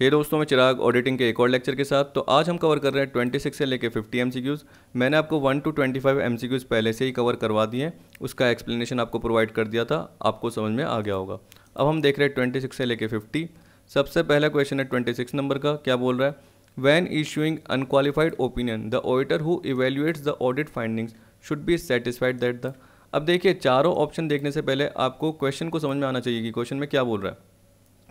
हे दोस्तों, मैं चिराग ऑडिटिंग के एक और लेक्चर के साथ। तो आज हम कवर कर रहे हैं 26 से लेके 50 एमसीक्यूज़। मैंने आपको 1 to 25 एमसीक्यूज़ पहले से ही कवर करवा दिए हैं, उसका एक्सप्लेनेशन आपको प्रोवाइड कर दिया था, आपको समझ में आ गया होगा। अब हम देख रहे हैं 26 से लेके 50। सबसे पहला क्वेश्चन है 26 नंबर का। क्या बोल रहा है? When issuing unqualified opinion the auditor who evaluates the audit findings should be satisfied that the. अब देखिए, चारों ऑप्शन देखने से पहले आपको क्वेश्चन को समझ में आना चाहिए कि क्वेश्चन में क्या बोल रहा है।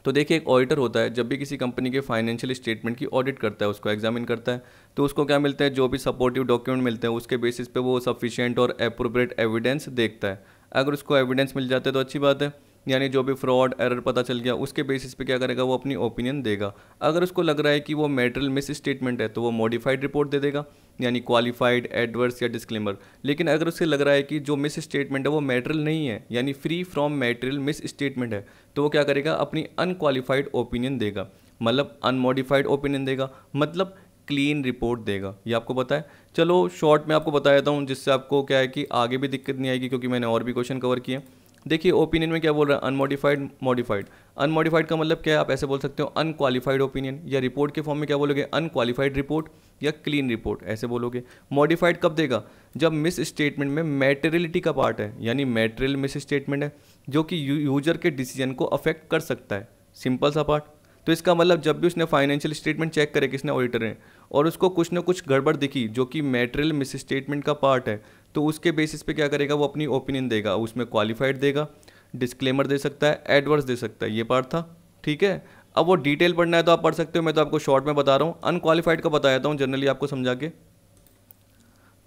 तो देखिए, एक ऑडिटर होता है, जब भी किसी कंपनी के फाइनेंशियल स्टेटमेंट की ऑडिट करता है, उसको एग्जामिन करता है, तो उसको क्या मिलता है? जो भी सपोर्टिव डॉक्यूमेंट मिलते हैं उसके बेसिस पे वो सफिशिएंट और एप्रोप्रिएट एविडेंस देखता है। अगर उसको एविडेंस मिल जाते हैं तो अच्छी बात है, यानी जो भी फ्रॉड एरर पता चल गया उसके बेसिस पे क्या करेगा? वो अपनी ओपिनियन देगा। अगर उसको लग रहा है कि वो मैटेरियल मिस स्टेटमेंट है तो वो मॉडिफाइड रिपोर्ट दे देगा, यानी क्वालिफाइड, एडवर्स या डिस्क्लेमर। लेकिन अगर उसे लग रहा है कि जो मिस स्टेटमेंट है वो मैटेरियल नहीं है, यानी free from material miss statement है, तो वो क्या करेगा? अपनी अनक्वालिफाइड ओपिनियन देगा, मतलब अनमॉडिफाइड ओपिनियन देगा, मतलब क्लीन रिपोर्ट देगा। ये आपको पता है। चलो शॉर्ट में आपको बता देता हूँ, जिससे आपको क्या है कि आगे भी दिक्कत नहीं आएगी, क्योंकि मैंने और भी क्वेश्चन कवर किए। देखिए, ओपिनियन में क्या बोल रहा है? Unmodified, modified. अनमॉडिफाइड का मतलब क्या है? आप ऐसे बोल सकते हो अनक्वालिफाइड ओपिनियन, या रिपोर्ट के फॉर्म में क्या बोलोगे? अनक्वालिफाइड रिपोर्ट या क्लीन रिपोर्ट ऐसे बोलोगे। मॉडिफाइड कब देगा? जब मिस स्टेटमेंट में मैटेरियलिटी का पार्ट है, यानी मैटेरियल मिस स्टेटमेंट है जो कि यूजर के डिसीजन को अफेक्ट कर सकता है। सिंपल सा पार्ट। तो इसका मतलब जब भी उसने फाइनेंशियल स्टेटमेंट चेक करे, किसने? ऑडिटर ने, और उसको कुछ ना कुछ गड़बड़ दिखी जो कि मैटेरियल मिस स्टेटमेंट का पार्ट है, तो उसके बेसिस पे क्या करेगा? वो अपनी ओपिनियन देगा। उसमें क्वालिफाइड देगा, डिस्क्लेमर दे सकता है, एडवर्स दे सकता है। ये पार्ट था, ठीक है। अब वो डिटेल पढ़ना है तो आप पढ़ सकते हो, मैं तो आपको शॉर्ट में बता रहा हूँ। अनक्वालिफाइड का बता देता हूँ जनरली आपको समझा के।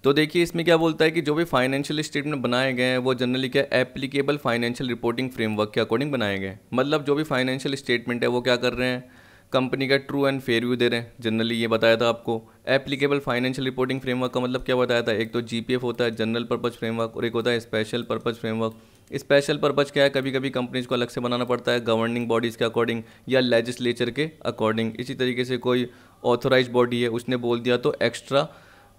तो देखिए, इसमें क्या बोलता है कि जो भी फाइनेंशियल स्टेटमेंट बनाए गए हैं वो जनरली क्या? एप्लीकेबल फाइनेंशियल रिपोर्टिंग फ्रेमवर्क के अकॉर्डिंग बनाए गए हैं। मतलब जो भी फाइनेंशियल स्टेटमेंट है वो क्या कर रहे हैं? कंपनी का ट्रू एंड फेयर व्यू दे रहे हैं। जनरली ये बताया था आपको। एप्लीकेबल फाइनेंशियल रिपोर्टिंग फ्रेमवर्क का मतलब क्या बताया था? एक तो जीपीएफ होता है, जनरल पर्पज फ्रेमवर्क, और एक होता है special purpose framework. Special purpose क्या है? कभी कभी कंपनीज को अलग से बनाना पड़ता है गवर्निंग बॉडीज़ के अकॉर्डिंग या लेजिस्लेचर के अकॉर्डिंग। इसी तरीके से कोई ऑथोराइज बॉडी है, उसने बोल दिया तो एक्स्ट्रा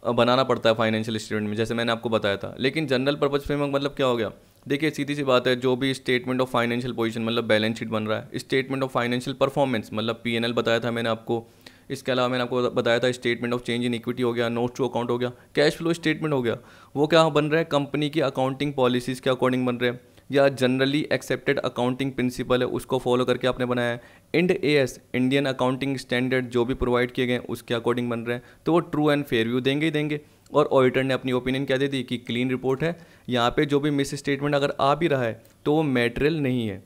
बनाना पड़ता है फाइनेंशियल स्टेटमेंट में, जैसे मैंने आपको बताया था। लेकिन जनरल पर्पज फ्रेमवर्क मतलब क्या हो गया? देखिए, सीधी सी बात है, जो भी स्टेटमेंट ऑफ फाइनेंशियल पोजीशन मतलब बैलेंस शीट बन रहा है, स्टेटमेंट ऑफ फाइनेंशियल परफॉर्मेंस मतलब पीएनएल बताया था मैंने आपको। इसके अलावा मैंने आपको बताया था statement of change in equity हो गया, नोट टू अकाउंट हो गया, कैश फ्लो स्टेटमेंट हो गया। वो क्या बन रहे हैं? कंपनी की अकाउंटिंग पॉलिसीज़ के अकॉर्डिंग बन रहे हैं, या जनरली एक्सेप्टेड अकाउंटिंग प्रिंसिपल है उसको फॉलो करके आपने बनाया है। Ind AS, Indian accounting standard जो भी प्रोवाइड किए गए उसके अकॉर्डिंग बन रहे हैं, तो वो ट्रू एंड फेयर व्यू देंगे ही देंगे। और ऑडिटर ने अपनी ओपिनियन क्या दे दी कि क्लीन रिपोर्ट है। यहाँ पे जो भी मिस स्टेटमेंट अगर आ भी रहा है तो वो मैटेरियल नहीं है,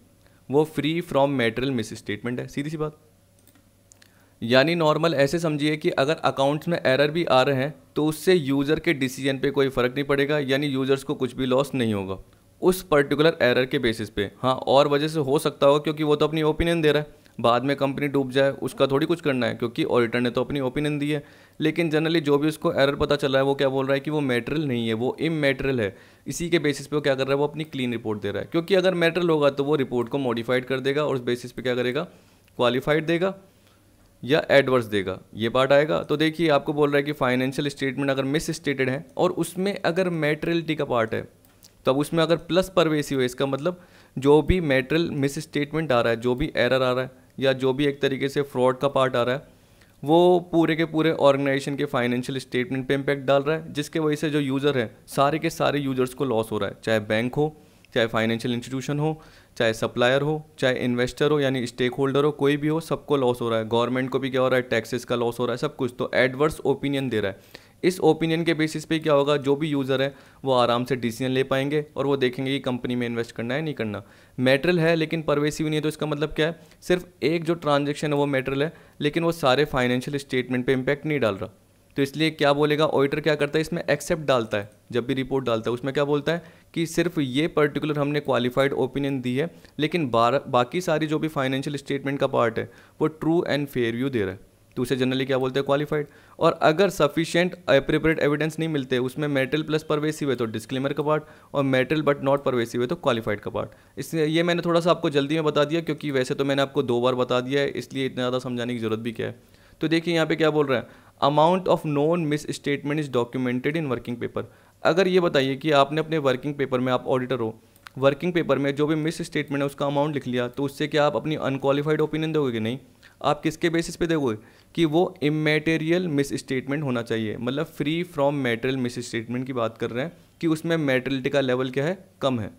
वो free from material miss statement है। सीधी सी बात। यानी नॉर्मल ऐसे समझिए कि अगर अकाउंट्स में एरर भी आ रहे हैं तो उससे यूज़र के डिसीजन पे कोई फ़र्क नहीं पड़ेगा, यानी यूज़र्स को कुछ भी लॉस नहीं होगा उस पर्टिकुलर एरर के बेसिस पे। हाँ, और वजह से हो सकता होगा क्योंकि वो तो अपनी ओपिनियन दे रहा है, बाद में कंपनी डूब जाए उसका थोड़ी कुछ करना है, क्योंकि ऑडिटर ने तो अपनी ओपिनियन दी है। लेकिन जनरली जो भी उसको एरर पता चला है वो क्या बोल रहा है कि वो मैटेरियल नहीं है, वो इमैटेरियल है। इसी के बेसिस पे वो क्या कर रहा है? वो अपनी क्लीन रिपोर्ट दे रहा है, क्योंकि अगर मैटेरियल होगा तो वो रिपोर्ट को मॉडिफाइड कर देगा और उस बेसिस पे क्या करेगा? क्वालिफाइड देगा या एडवर्स देगा, ये पार्ट आएगा। तो देखिए, आपको बोल रहा है कि फाइनेंशियल स्टेटमेंट अगर मिस स्टेटेड है और उसमें अगर मैटेरियलिटी का पार्ट है, तो अब उसमें अगर प्लस परवेसिव है, इसका मतलब जो भी मैटेरियल मिस स्टेटमेंट आ रहा है, जो भी एरर आ रहा है, या जो भी एक तरीके से फ्रॉड का पार्ट आ रहा है, वो पूरे के पूरे ऑर्गेनाइजेशन के फाइनेंशियल स्टेटमेंट पे इम्पैक्ट डाल रहा है, जिसके वजह से जो यूज़र है, सारे के सारे यूजर्स को लॉस हो रहा है। चाहे बैंक हो, चाहे फाइनेंशियल इंस्टीट्यूशन हो, चाहे सप्लायर हो, चाहे इन्वेस्टर हो, यानी स्टेक होल्डर हो, कोई भी हो, सबको लॉस हो रहा है। गवर्नमेंट को भी क्या हो रहा है? टैक्सेस का लॉस हो रहा है, सब कुछ। तो एडवर्स ओपिनियन दे रहा है। इस ओपिनियन के बेसिस पे क्या होगा? जो भी यूज़र है वो आराम से डिसीजन ले पाएंगे और वो देखेंगे कि कंपनी में इन्वेस्ट करना है नहीं करना। मैटेरियल है लेकिन परवेसिव नहीं है, तो इसका मतलब क्या है? सिर्फ एक जो ट्रांजेक्शन है वो मैटेरियल है, लेकिन वो सारे फाइनेंशियल स्टेटमेंट पे इम्पैक्ट नहीं डाल रहा। तो इसलिए क्या बोलेगा ऑडिटर? क्या करता है इसमें? एक्सेप्ट डालता है। जब भी रिपोर्ट डालता है उसमें क्या बोलता है कि सिर्फ ये पर्टिकुलर हमने क्वालिफाइड ओपिनियन दी है, लेकिन बाकी सारी जो भी फाइनेंशियल स्टेटमेंट का पार्ट है वो ट्रू एंड फेयर व्यू दे रहा है, तो उसे जनरली क्या बोलते हैं? क्वालिफाइड। और अगर सफिशिएंट एप्रोप्रिएट एविडेंस नहीं मिलते, उसमें मैटेरियल प्लस परवेसिव है तो डिस्क्लेमर का पार्ट, और मैटेरियल बट नॉट परवेसिव है तो क्वालिफाइड का पार्ट। इसलिए ये मैंने थोड़ा सा आपको जल्दी में बता दिया, क्योंकि वैसे तो मैंने आपको 2 बार बता दिया है, इसलिए इतना ज़्यादा समझाने की जरूरत भी क्या है। तो देखिए, यहाँ पे क्या बोल रहा है? Amount of known miss statement is documented in working paper. अगर ये बताइए कि आपने अपने वर्किंग पेपर में, आप ऑडिटर हो, वर्किंग पेपर में जो भी मिस स्टेटमेंट है उसका अमाउंट लिख लिया, तो उससे क्या आप अपनी अनक्वालिफाइड ओपिनियन दोगे कि नहीं? आप किसके बेसिस पे देखोगे कि वो इमेटेरियल मिस स्टेटमेंट होना चाहिए, मतलब free from material miss statement की बात कर रहे हैं कि उसमें मेटेरियलिटी का लेवल क्या है, कम है।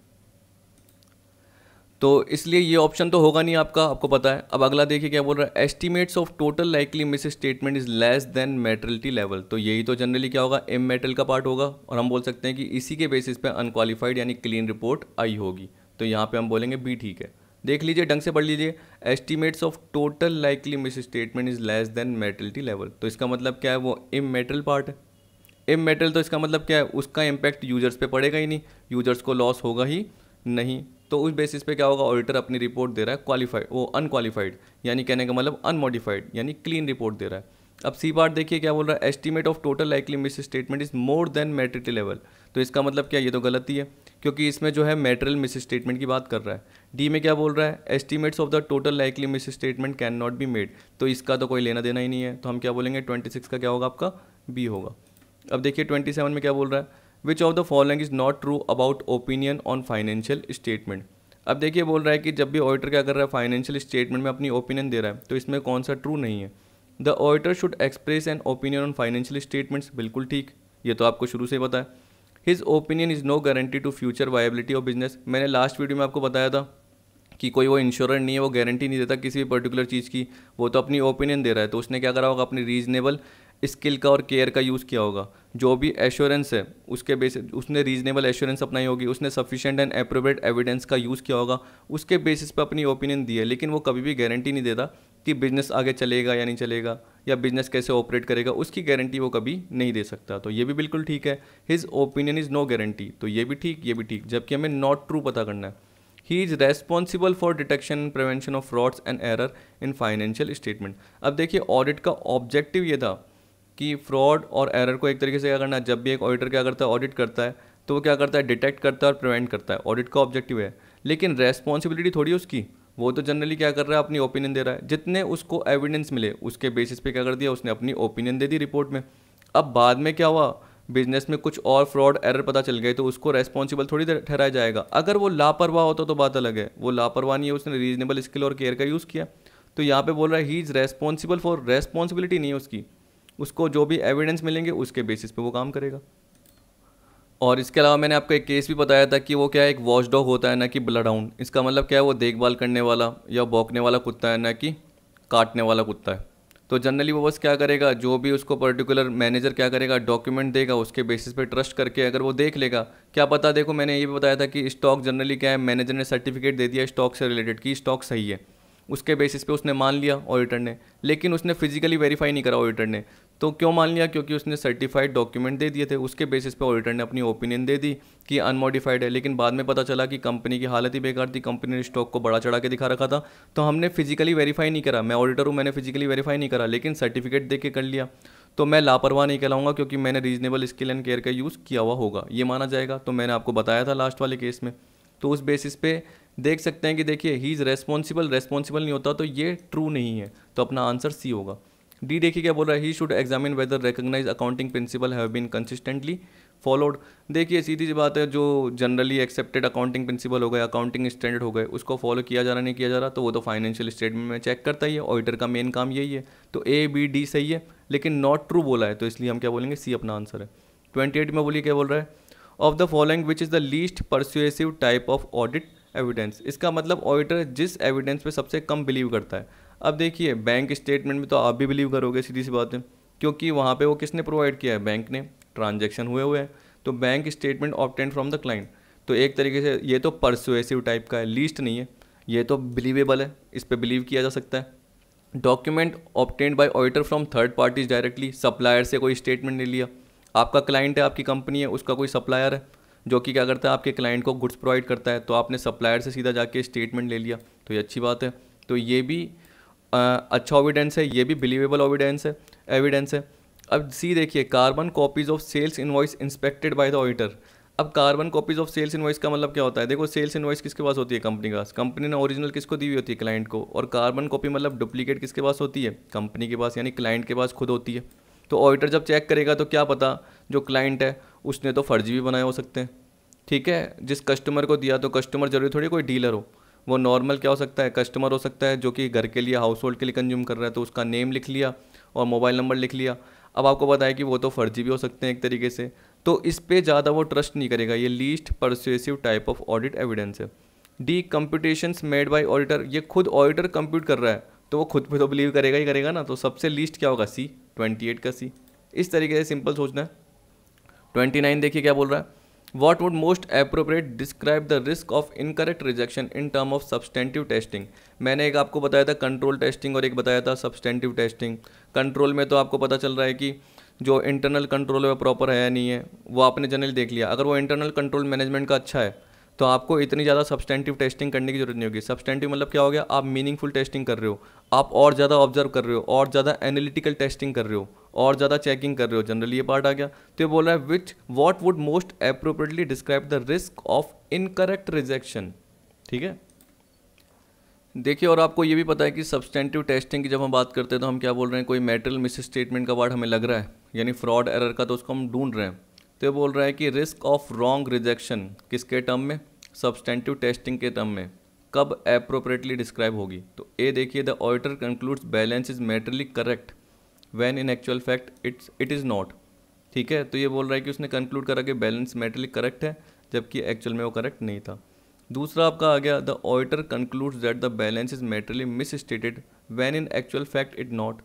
तो इसलिए ये ऑप्शन तो होगा नहीं आपका, आपको पता है। अब अगला देखिए क्या बोल रहा है, estimates of total likely miss statement is less than materiality level. तो यही तो जनरली क्या होगा, इमेटेरियल का पार्ट होगा, और हम बोल सकते हैं कि इसी के बेसिस पे अनक्वालिफाइड यानी क्लीन रिपोर्ट आई होगी। तो यहाँ पे हम बोलेंगे बी ठीक है। देख लीजिए, ढंग से पढ़ लीजिए, estimates of total likely miss statement is less than materiality level. तो इसका मतलब क्या है, वो इमेटेरियल पार्ट है। इमेटेरियल तो इसका मतलब क्या है, उसका इम्पैक्ट यूजर्स पे पड़ेगा ही नहीं, यूजर्स को लॉस होगा ही नहीं। तो उस बेसिस पे क्या होगा, ऑडिटर अपनी रिपोर्ट दे रहा है क्वालिफाइड, वो अनक्वालिफाइड, यानी कहने का मतलब अनमोडिफाइड यानी क्लीन रिपोर्ट दे रहा है। अब सी पार्ट देखिए क्या बोल रहा है, estimate of total likely miss statement is more than material level. तो इसका मतलब क्या, ये तो गलती है, क्योंकि इसमें जो है मेटेरियल मिस स्टेटमेंट की बात कर रहा है। डी में क्या बोल रहा है, estimates of the total likely miss statement can not be made. तो इसका तो कोई लेना देना ही नहीं है, तो हम क्या बोलेंगे 26 का क्या होगा आपका, बी होगा। अब देखिए 27 में क्या बोल रहा है, विच of the following is not true about opinion on financial statement. अब देखिए बोल रहा है कि जब भी ऑडिटर क्या कर रहा है, फाइनेंशियल स्टेटमेंट में अपनी ओपिनियन दे रहा है, तो इसमें कौन सा ट्रू नहीं है। The auditor should express an opinion on financial statements, बिल्कुल ठीक, ये तो आपको शुरू से ही पता है। His opinion is no guarantee to future viability of business. मैंने लास्ट वीडियो में आपको बताया था कि कोई वो इंश्योर नहीं है, वो गारंटी नहीं देता किसी भी पर्टिकुलर चीज़ की, वो तो अपनी ओपिनियन दे रहा है। तो उसने क्या करा होगा, अपनी रीजनेबल स्किल का और केयर का यूज़ किया होगा। जो भी एश्योरेंस है उसके बेसिस उसने रीजनेबल एश्योरेंस अपनाई होगी, उसने सफिशिएंट एंड एप्रोप्रिएट एविडेंस का यूज़ किया होगा, उसके बेसिस पे अपनी ओपिनियन दी है। लेकिन वो कभी भी गारंटी नहीं देता कि बिजनेस आगे चलेगा या नहीं चलेगा, या बिजनेस कैसे ऑपरेट करेगा, उसकी गारंटी वो कभी नहीं दे सकता। तो ये भी बिल्कुल ठीक है, his opinion is no guarantee, तो ये भी ठीक, ये भी ठीक। जबकि हमें नॉट ट्रू पता करना है, he is responsible for detection and prevention of frauds and error in financial statement. अब देखिए ऑडिट का ऑब्जेक्टिव ये था कि फ्रॉड और एरर को एक तरीके से क्या करना है, जब भी एक ऑडिटर क्या करता है, ऑडिट करता है, तो वो क्या करता है, डिटेक्ट करता है और प्रिवेंट करता है। ऑडिट का ऑब्जेक्टिव है, लेकिन रेस्पॉन्सिबिलिटी थोड़ी उसकी, वो तो जनरली क्या कर रहा है, अपनी ओपिनियन दे रहा है। जितने उसको एविडेंस मिले उसके बेसिस पे क्या कर दिया, उसने अपनी ओपिनियन दे दी रिपोर्ट में। अब बाद में क्या हुआ, बिजनेस में कुछ और फ्रॉड एरर पता चल गए, तो उसको रेस्पॉन्सिबल थोड़ी ठहराया जाएगा। अगर वो लापरवाह होता तो बात अलग है, वो लापरवाह नहीं है, उसने रीजनेबल स्किल और केयर का यूज़ किया। तो यहाँ पे बोल रहा है he is responsible for, responsibility नहीं है उसकी, उसको जो भी एविडेंस मिलेंगे उसके बेसिस पे वो काम करेगा। और इसके अलावा मैंने आपको एक केस भी बताया था कि वो क्या है, एक वॉच डॉग होता है ना कि ब्लड हाउंड। इसका मतलब क्या है, वो देखभाल करने वाला या भौंकने वाला कुत्ता है, ना कि काटने वाला कुत्ता है। तो जनरली वो बस क्या करेगा, जो भी उसको पर्टिकुलर मैनेजर क्या करेगा, डॉक्यूमेंट देगा, उसके बेसिस पे ट्रस्ट करके अगर वो देख लेगा, क्या पता, देखो मैंने ये भी बताया था कि स्टॉक जनरली क्या है, मैनेजर ने सर्टिफिकेट दे दिया स्टॉक से रिलेटेड कि स्टॉक सही है, उसके बेसिस पे उसने मान लिया ऑडिटर ने, लेकिन उसने फिजिकली वेरीफाई नहीं करा ऑडिटर ने। तो क्यों मान लिया, क्योंकि उसने सर्टिफाइड डॉक्यूमेंट दे दिए थे, उसके बेसिस पे ऑडिटर ने अपनी ओपिनियन दे दी कि अनमोडिफाइड है। लेकिन बाद में पता चला कि कंपनी की हालत ही बेकार थी, कंपनी ने स्टॉक को बढ़ा चढ़ा के दिखा रखा था, तो हमने फिजिकली वेरीफाई नहीं करा। मैं ऑडिटर हूँ, मैंने फिजिकली वेरीफाई नहीं करा, लेकिन सर्टिफिकेट दे के कर लिया, तो मैं लापरवाह नहीं कहलाऊंगा, क्योंकि मैंने रीजनेबल स्किल एंड केयर का यूज़ किया हुआ होगा, ये माना जाएगा। तो मैंने आपको बताया था लास्ट वाले केस में। तो उस बेसिस पे देख सकते हैं कि देखिए ही इज़ रेस्पॉन्सिबल, रेस्पॉन्सिबल नहीं होता, तो ये ट्रू नहीं है, तो अपना आंसर सी होगा। डी देखिए क्या बोल रहा है, he should examine whether recognise accounting principle have been consistently followed. देखिए सीधी सी बात है, जो जनरली एक्सेप्टेड अकाउंटिंग प्रिंसिपल हो गए, अकाउंटिंग स्टैंडर्ड हो गए, उसको फॉलो किया जा रहा नहीं किया जा रहा, तो वो तो फाइनेंशियल स्टेटमेंट में चेक करता ही है। ऑडिटर का मेन काम यही है। तो ए बी डी सही है, लेकिन नॉट ट्रू बोला है, तो इसलिए हम क्या बोलेंगे, सी अपना आंसर है। 28 में बोलिए क्या बोल रहा है, of the following which is the least persuasive type of audit evidence. इसका मतलब ऑडिटर जिस एविडेंस पे सबसे कम बिलीव करता है। अब देखिए बैंक स्टेटमेंट में तो आप भी बिलीव करोगे, सीधी सी बात है, क्योंकि वहाँ पे वो किसने प्रोवाइड किया है, बैंक ने, ट्रांजैक्शन हुए हैं, तो bank statement obtained from the client. तो एक तरीके से ये तो परसुएसिव टाइप का है, लीस्ट नहीं है, ये तो बिलीवेबल है, इस पर बिलीव किया जा सकता है। Document obtained by auditor from third parties directly, supplier से कोई स्टेटमेंट नहीं लिया, आपका क्लाइंट है, आपकी कंपनी है, उसका कोई सप्लायर है जो कि क्या करता है, आपके क्लाइंट को गुड्स प्रोवाइड करता है, तो आपने सप्लायर से सीधा जाके स्टेटमेंट ले लिया, तो ये अच्छी बात है। तो ये भी अच्छा एविडेंस है, ये भी बिलीवेबल एविडेंस है। अब सी देखिए, carbon copies of sales invoice inspected by the auditor. अब carbon copies of sales invoice का मतलब क्या होता है, देखो सेल्स इनवॉइस किसके पास होती है, कंपनी के पास। कंपनी ने ओरिजिनल किसको दी हुई होती है, क्लाइंट को। और कार्बन कॉपी मतलब डुप्लीकेट किसके पास होती है, कंपनी के पास, यानी क्लाइंट के पास खुद होती है। तो ऑडिटर जब चेक करेगा तो क्या पता जो क्लाइंट है उसने तो फर्जी भी बनाए हो सकते हैं, ठीक है। जिस कस्टमर को दिया तो कस्टमर जरूरी थोड़ी कोई डीलर हो, वो नॉर्मल क्या हो सकता है, कस्टमर हो सकता है जो कि घर के लिए, हाउस होल्ड के लिए कंज्यूम कर रहा है, तो उसका नेम लिख लिया और मोबाइल नंबर लिख लिया। अब आपको पता है कि वो तो फर्जी भी हो सकते हैं एक तरीके से, तो इस पे ज़्यादा वो ट्रस्ट नहीं करेगा। ये least persuasive type of audit evidence है। The computations made by auditor, ये खुद ऑडिटर कंप्यूट कर रहा है तो वो खुद पे तो बिलीव करेगा ही करेगा ना, तो सबसे लीस्ट क्या होगा, सी, 28 का सी। इस तरीके से सिंपल सोचना है। 29 देखिए क्या बोल रहा है, what would most appropriate describe the risk of incorrect rejection in term of substantive testing. मैंने एक आपको बताया था कंट्रोल टेस्टिंग और एक बताया था सब्सटेंटिव टेस्टिंग। कंट्रोल में तो आपको पता चल रहा है कि जो इंटरनल कंट्रोल है वो प्रॉपर है या नहीं है, वो आपने जनरली देख लिया। अगर वो इंटरनल कंट्रोल मैनेजमेंट का अच्छा है तो आपको इतनी ज़्यादा सब्सटेंटिव टेस्टिंग करने की जरूरत नहीं होगी। सब्सटेंटिव मतलब क्या हो गया, आप मीनिंगफुल टेस्टिंग कर रहे हो, आप और ज़्यादा ऑब्जर्व कर रहे हो, और ज़्यादा एनालिटिकल टेस्टिंग कर रहे हो, और ज़्यादा चेकिंग कर रहे हो, जनरली ये पार्ट आ गया। तो ये बोल रहा है which what would most appropriately describe the risk of incorrect rejection. ठीक है, देखिए और आपको ये भी पता है कि सब्सटेंटिव टेस्टिंग की जब हम बात करते हैं तो हम क्या बोल रहे हैं, कोई मैटेरियल मिस स्टेटमेंट का पार्ट हमें लग रहा है, यानी फ्रॉड एरर का, तो उसको हम ढूंढ रहे हैं। तो ये बोल रहा है कि रिस्क ऑफ रॉन्ग रिजेक्शन किसके टर्म में, सब्सटेंटिव टेस्टिंग के टर्म में, कब अप्रोप्रिएटली डिस्क्राइब होगी। तो ए देखिए, the auditor concludes balance is materially correct when in actual fact it is not. ठीक है, तो ये बोल रहा है कि उसने कंक्लूड करा कि बैलेंस मैटेरियली करेक्ट है जबकि एक्चुअल में वो करेक्ट नहीं था। दूसरा आपका आ गया, the auditor concludes that the balance is materially misstated when in actual fact it not.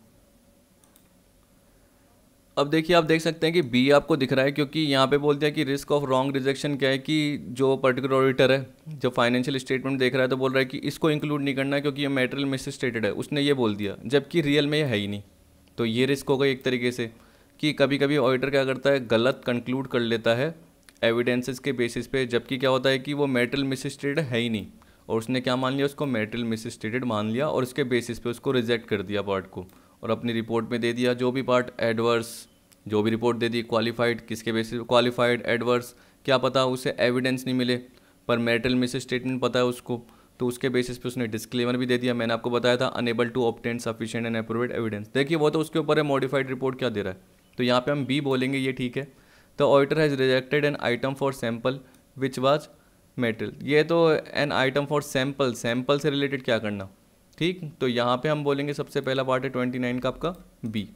अब देखिए आप देख सकते हैं कि बी आपको दिख रहा है, क्योंकि यहाँ पे बोल दिया कि रिस्क ऑफ रॉन्ग रिजेक्शन क्या है कि जो पर्टिकुलर ऑडिटर है जब फाइनेंशियल स्टेटमेंट देख रहा है तो बोल रहा है कि इसको इंक्लूड नहीं करना है क्योंकि ये मैटेरियल मिस स्टेटेड है, उसने ये बोल दिया, जबकि रियल में ये है ही नहीं। तो ये रिस्क होगा एक तरीके से कि कभी कभी ऑडिटर क्या करता है, गलत कंक्लूड कर लेता है एविडेंसेस के बेसिस पे, जबकि क्या होता है कि वो मैटेरियल मिस स्टेटेड है ही नहीं, और उसने क्या मान लिया, उसको मैटेरियल मिस स्टेटेड मान लिया और उसके बेसिस पे उसको रिजेक्ट कर दिया पार्ट को, और अपनी रिपोर्ट में दे दिया जो भी पार्ट एडवर्स, जो भी रिपोर्ट दे दी क्वालिफाइड, किसके बेसिस क्वालिफाइड, एडवर्स, क्या पता उसे एविडेंस नहीं मिले पर मैटेरियल मिस स्टेटमेंट पता है उसको, तो उसके बेसिस पे उसने डिस्क्लेमर भी दे दिया। मैंने आपको बताया था unable to obtain sufficient and approved evidence, देखिए वो तो उसके ऊपर है मॉडिफाइड रिपोर्ट क्या दे रहा है, तो यहाँ पे हम बी बोलेंगे, ये ठीक है। The auditor has rejected an item for sample which was material, ये तो an item for sample, sample से रिलेटेड क्या करना, ठीक। तो यहाँ पे हम बोलेंगे सबसे पहला पार्ट है 29 का आपका बी।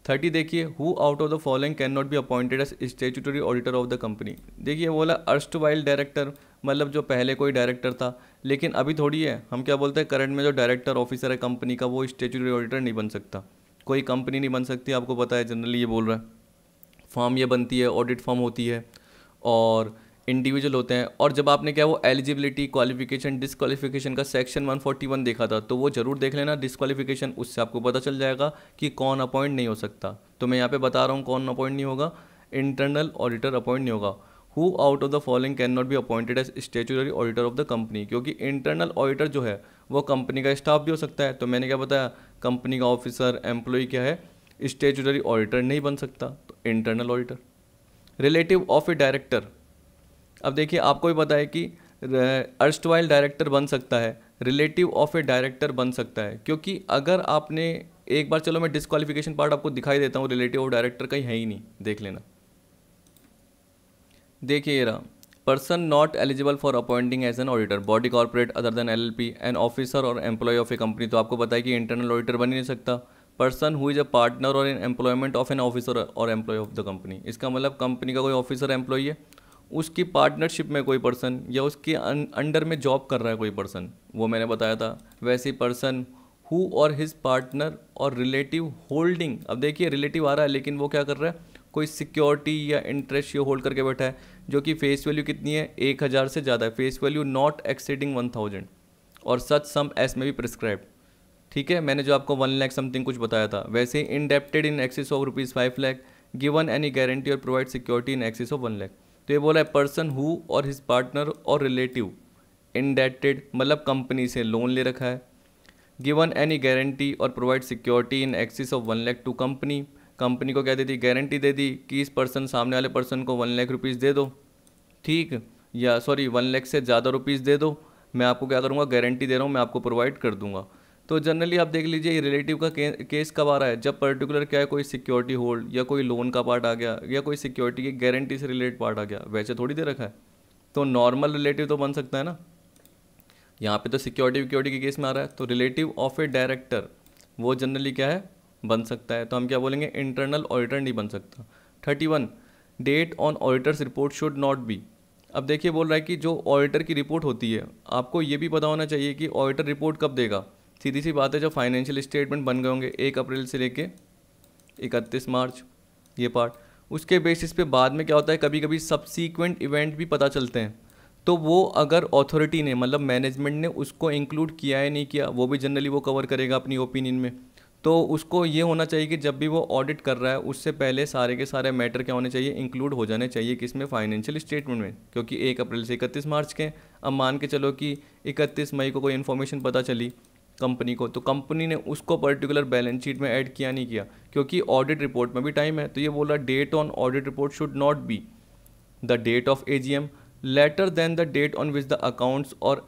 30 देखिए, who out of the following can not be appointed as statutory auditor of the company. देखिए बोला अर्स्ट वाइल डायरेक्टर, मतलब जो पहले कोई डायरेक्टर था, लेकिन अभी थोड़ी है, हम क्या बोलते हैं करंट में जो डायरेक्टर ऑफिसर है कंपनी का वो स्टेचुटरी ऑडिटर नहीं बन सकता, कोई कंपनी नहीं बन सकती, आपको पता है जनरली ये बोल रहा है। फॉर्म ये बनती है, ऑडिट फॉर्म होती है और इंडिविजुअल होते हैं, और जब आपने क्या वो एलिजिबिलिटी क्वालिफिकेशन डिसक्वालिफिकेशन का सेक्शन 141 देखा था तो वो जरूर देख लेना डिसक्वालिफिकेशन, उससे आपको पता चल जाएगा कि कौन अपॉइंट नहीं हो सकता। तो मैं यहाँ पे बता रहा हूँ कौन अपॉइंट नहीं होगा, इंटरनल ऑडिटर अपॉइंट नहीं होगा। Who out of the following can not be appointed as statutory auditor of the company, क्योंकि इंटरनल ऑडिटर जो है वो कंपनी का स्टाफ भी हो सकता है, तो मैंने क्या बताया कंपनी का ऑफिसर एम्प्लॉय क्या है स्टेचुटरी ऑडिटर नहीं बन सकता, तो internal auditor. Relative of A director, अब देखिए आपको भी पता है कि अर्स्टवाइल डायरेक्टर बन सकता है, रिलेटिव ऑफ ए डायरेक्टर बन सकता है, क्योंकि अगर आपने एक बार, चलो मैं डिस्क्वालिफिकेशन पार्ट आपको दिखाई देता हूँ, रिलेटिव ऑफ डायरेक्टर कहीं है ही नहीं, देख लेना। देखिए ये रहा, person not eligible for appointing as an auditor body corporate other than LLP an officer और एम्प्लॉय ऑफ ए कंपनी, तो आपको पता है कि इंटरनल ऑडिटर बन ही नहीं सकता। Person who is a partner or in employment of an officer और एम्प्लॉय ऑफ द कंपनी, इसका मतलब कंपनी का कोई ऑफिसर एम्प्लॉय है, उसकी पार्टनरशिप में कोई पर्सन या उसके अंडर में जॉब कर रहा है कोई पर्सन, वो मैंने बताया था। वैसे ही person who or his partner or relative holding, अब देखिए रिलेटिव आ रहा है लेकिन वो क्या कर रहा है, कोई सिक्योरिटी या इंटरेस्ट ये होल्ड करके बैठा है, जो कि फेस वैल्यू कितनी है 1000 से ज़्यादा है, फेस वैल्यू नॉट एक्सीडिंग 1000, और सच सम एस में भी प्रिस्क्राइब्ड। ठीक है, मैंने जो आपको 1 लाख समथिंग कुछ बताया था, वैसे ही indebted in excess of ₹5 lakh, given any guarantee or provide security in excess of 1 lakh. तो ये बोला है person who or his partner or relative indebted, मतलब कंपनी से लोन ले रखा है, given any guarantee or provide security in excess of 1 lakh to company, company को क्या दे दी, गारंटी दे दी कि इस पर्सन सामने वाले पर्सन को 1 लाख रुपीज़ दे दो, ठीक, या सॉरी 1 लाख से ज़्यादा रुपीज़ दे दो, मैं आपको क्या करूँगा गारंटी दे रहा हूँ, मैं आपको प्रोवाइड कर दूंगा। तो जनरली आप देख लीजिए रिलेटिव का केस कब आ रहा है, जब पर्टिकुलर क्या है कोई सिक्योरिटी होल्ड या कोई लोन का पार्ट आ गया या कोई सिक्योरिटी की गारंटी से रिलेटेड पार्ट आ गया, वैसे थोड़ी दे रखा है। तो नॉर्मल रिलेटिव तो बन सकता है ना, यहाँ पे तो सिक्योरिटी के केस में आ रहा है, तो रिलेटिव ऑफ ए डायरेक्टर वो जनरली क्या है, बन सकता है, तो हम क्या बोलेंगे, इंटरनल ऑडिटर नहीं बन सकता। 31, date on auditor's report should not be. अब देखिए बोल रहा है कि जो ऑडिटर की रिपोर्ट होती है, आपको ये भी पता होना चाहिए कि ऑडिटर रिपोर्ट कब देगा। सीधी सी बात है, जब फाइनेंशियल स्टेटमेंट बन गए होंगे 1 अप्रैल से लेके 31 मार्च, ये पार्ट, उसके बेसिस पे बाद में क्या होता है, कभी कभी सब्सीक्वेंट इवेंट भी पता चलते हैं, तो वो अगर अथॉरिटी ने मतलब मैनेजमेंट ने उसको इंक्लूड किया है नहीं किया, वो भी जनरली वो कवर करेगा अपनी ओपिनियन में। तो उसको ये होना चाहिए कि जब भी वो ऑडिट कर रहा है उससे पहले सारे के सारे मैटर क्या होने चाहिए, इंक्लूड हो जाने चाहिए किसमें, फाइनेंशियल स्टेटमेंट में, क्योंकि 1 अप्रैल से 31 मार्च के। अब मान के चलो कि 31 मई को कोई इन्फॉर्मेशन पता चली कंपनी को, तो कंपनी ने उसको पर्टिकुलर बैलेंस शीट में ऐड किया नहीं किया, क्योंकि ऑडिट रिपोर्ट में भी टाइम है। तो ये बोला date on audit report should not be the date of AGM later than the date on which the accounts are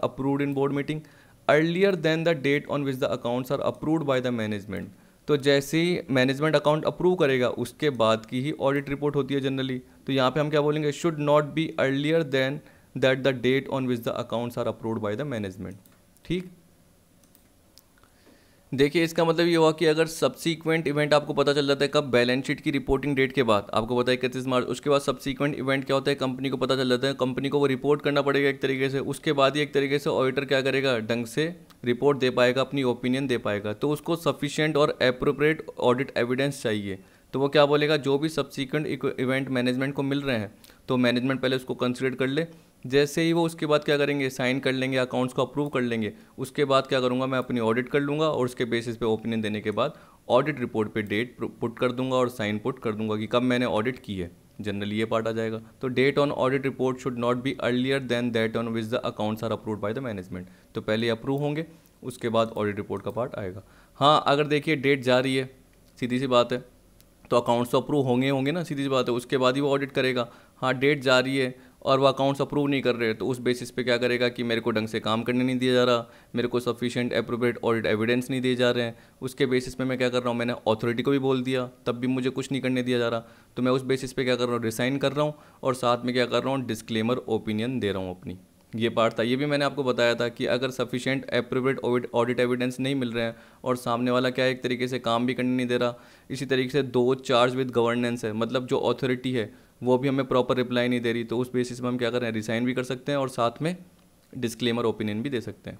approved in board meeting, earlier than the date on which the accounts are approved by the management। तो जैसे ही management account approve करेगा उसके बाद की ही audit report होती है generally. तो यहाँ पे हम क्या बोलेंगे, should not be earlier than that the date on which the accounts are approved by the management. ठीक, देखिए इसका मतलब ये हुआ कि अगर सब्सीक्वेंट इवेंट आपको पता चल जाता है कब, बैलेंस शीट की रिपोर्टिंग डेट के बाद, आपको पता है 31 मार्च, उसके बाद सब्सीक्वेंट इवेंट क्या होता है, कंपनी को पता चल जाता है, कंपनी को वो रिपोर्ट करना पड़ेगा एक तरीके से, उसके बाद ही एक तरीके से ऑडिटर क्या करेगा, ढंग से रिपोर्ट दे पाएगा, अपनी ओपिनियन दे पाएगा। तो उसको सफिशिएंट और एप्रोप्रिएट ऑडिट एविडेंस चाहिए। तो वो क्या बोलेगा, जो भी सब्सीक्वेंट इवेंट मैनेजमेंट को मिल रहे हैं तो मैनेजमेंट पहले उसको कंसिडर कर ले, जैसे ही वो उसके बाद क्या करेंगे, साइन कर लेंगे, अकाउंट्स को अप्रूव कर लेंगे, उसके बाद क्या करूँगा, मैं अपनी ऑडिट कर लूँगा और उसके बेसिस पे ओपिनियन देने के बाद ऑडिट रिपोर्ट पे डेट पुट कर दूंगा और साइन पुट कर दूंगा कि कब मैंने ऑडिट की है। जनरली ये पार्ट आ जाएगा। तो date on audit report should not be earlier than that on which the accounts are approved by the management. तो पहले अप्रूव होंगे, उसके बाद ऑडिट रिपोर्ट का पार्ट आएगा। हाँ, अगर देखिए डेट जा रही है, सीधी सी बात है, तो अकाउंट्स तो अप्रूव होंगे ना, सीधी सी बात है, उसके बाद ही वो ऑडिट करेगा। हाँ, डेट जा रही है और वो अकाउंट्स अप्रूव नहीं कर रहे, तो उस बेसिस पे क्या करेगा कि मेरे को ढंग से काम करने नहीं दिया जा रहा, मेरे को सफिशिएंट एप्रोप्रिएट ऑडिट एविडेंस नहीं दिए जा रहे हैं, उसके बेसिस पे मैं क्या कर रहा हूँ, मैंने अथॉरिटी को भी बोल दिया तब भी मुझे कुछ नहीं करने दिया जा रहा, तो मैं उस बेसिस पे क्या कर रहा हूँ, रिसाइन कर रहा हूँ और साथ में क्या कर रहा हूँ, डिस्क्लेमर ओपिनियन दे रहा हूँ अपनी। ये पार्ट था, ये भी मैंने आपको बताया था कि अगर सफिशिएंट एप्रोप्रिएट ऑडिट एविडेंस नहीं मिल रहे हैं और सामने वाला क्या है, एक तरीके से काम भी करने नहीं दे रहा, इसी तरीके से 2 चार्ज विद गवर्नेंस है, मतलब जो अथॉरिटी है वो भी हमें प्रॉपर रिप्लाई नहीं दे रही, तो उस बेसिस में हम क्या कर रहे हैं, रिसाइन भी कर सकते हैं और साथ में डिस्क्लेमर ओपिनियन भी दे सकते हैं।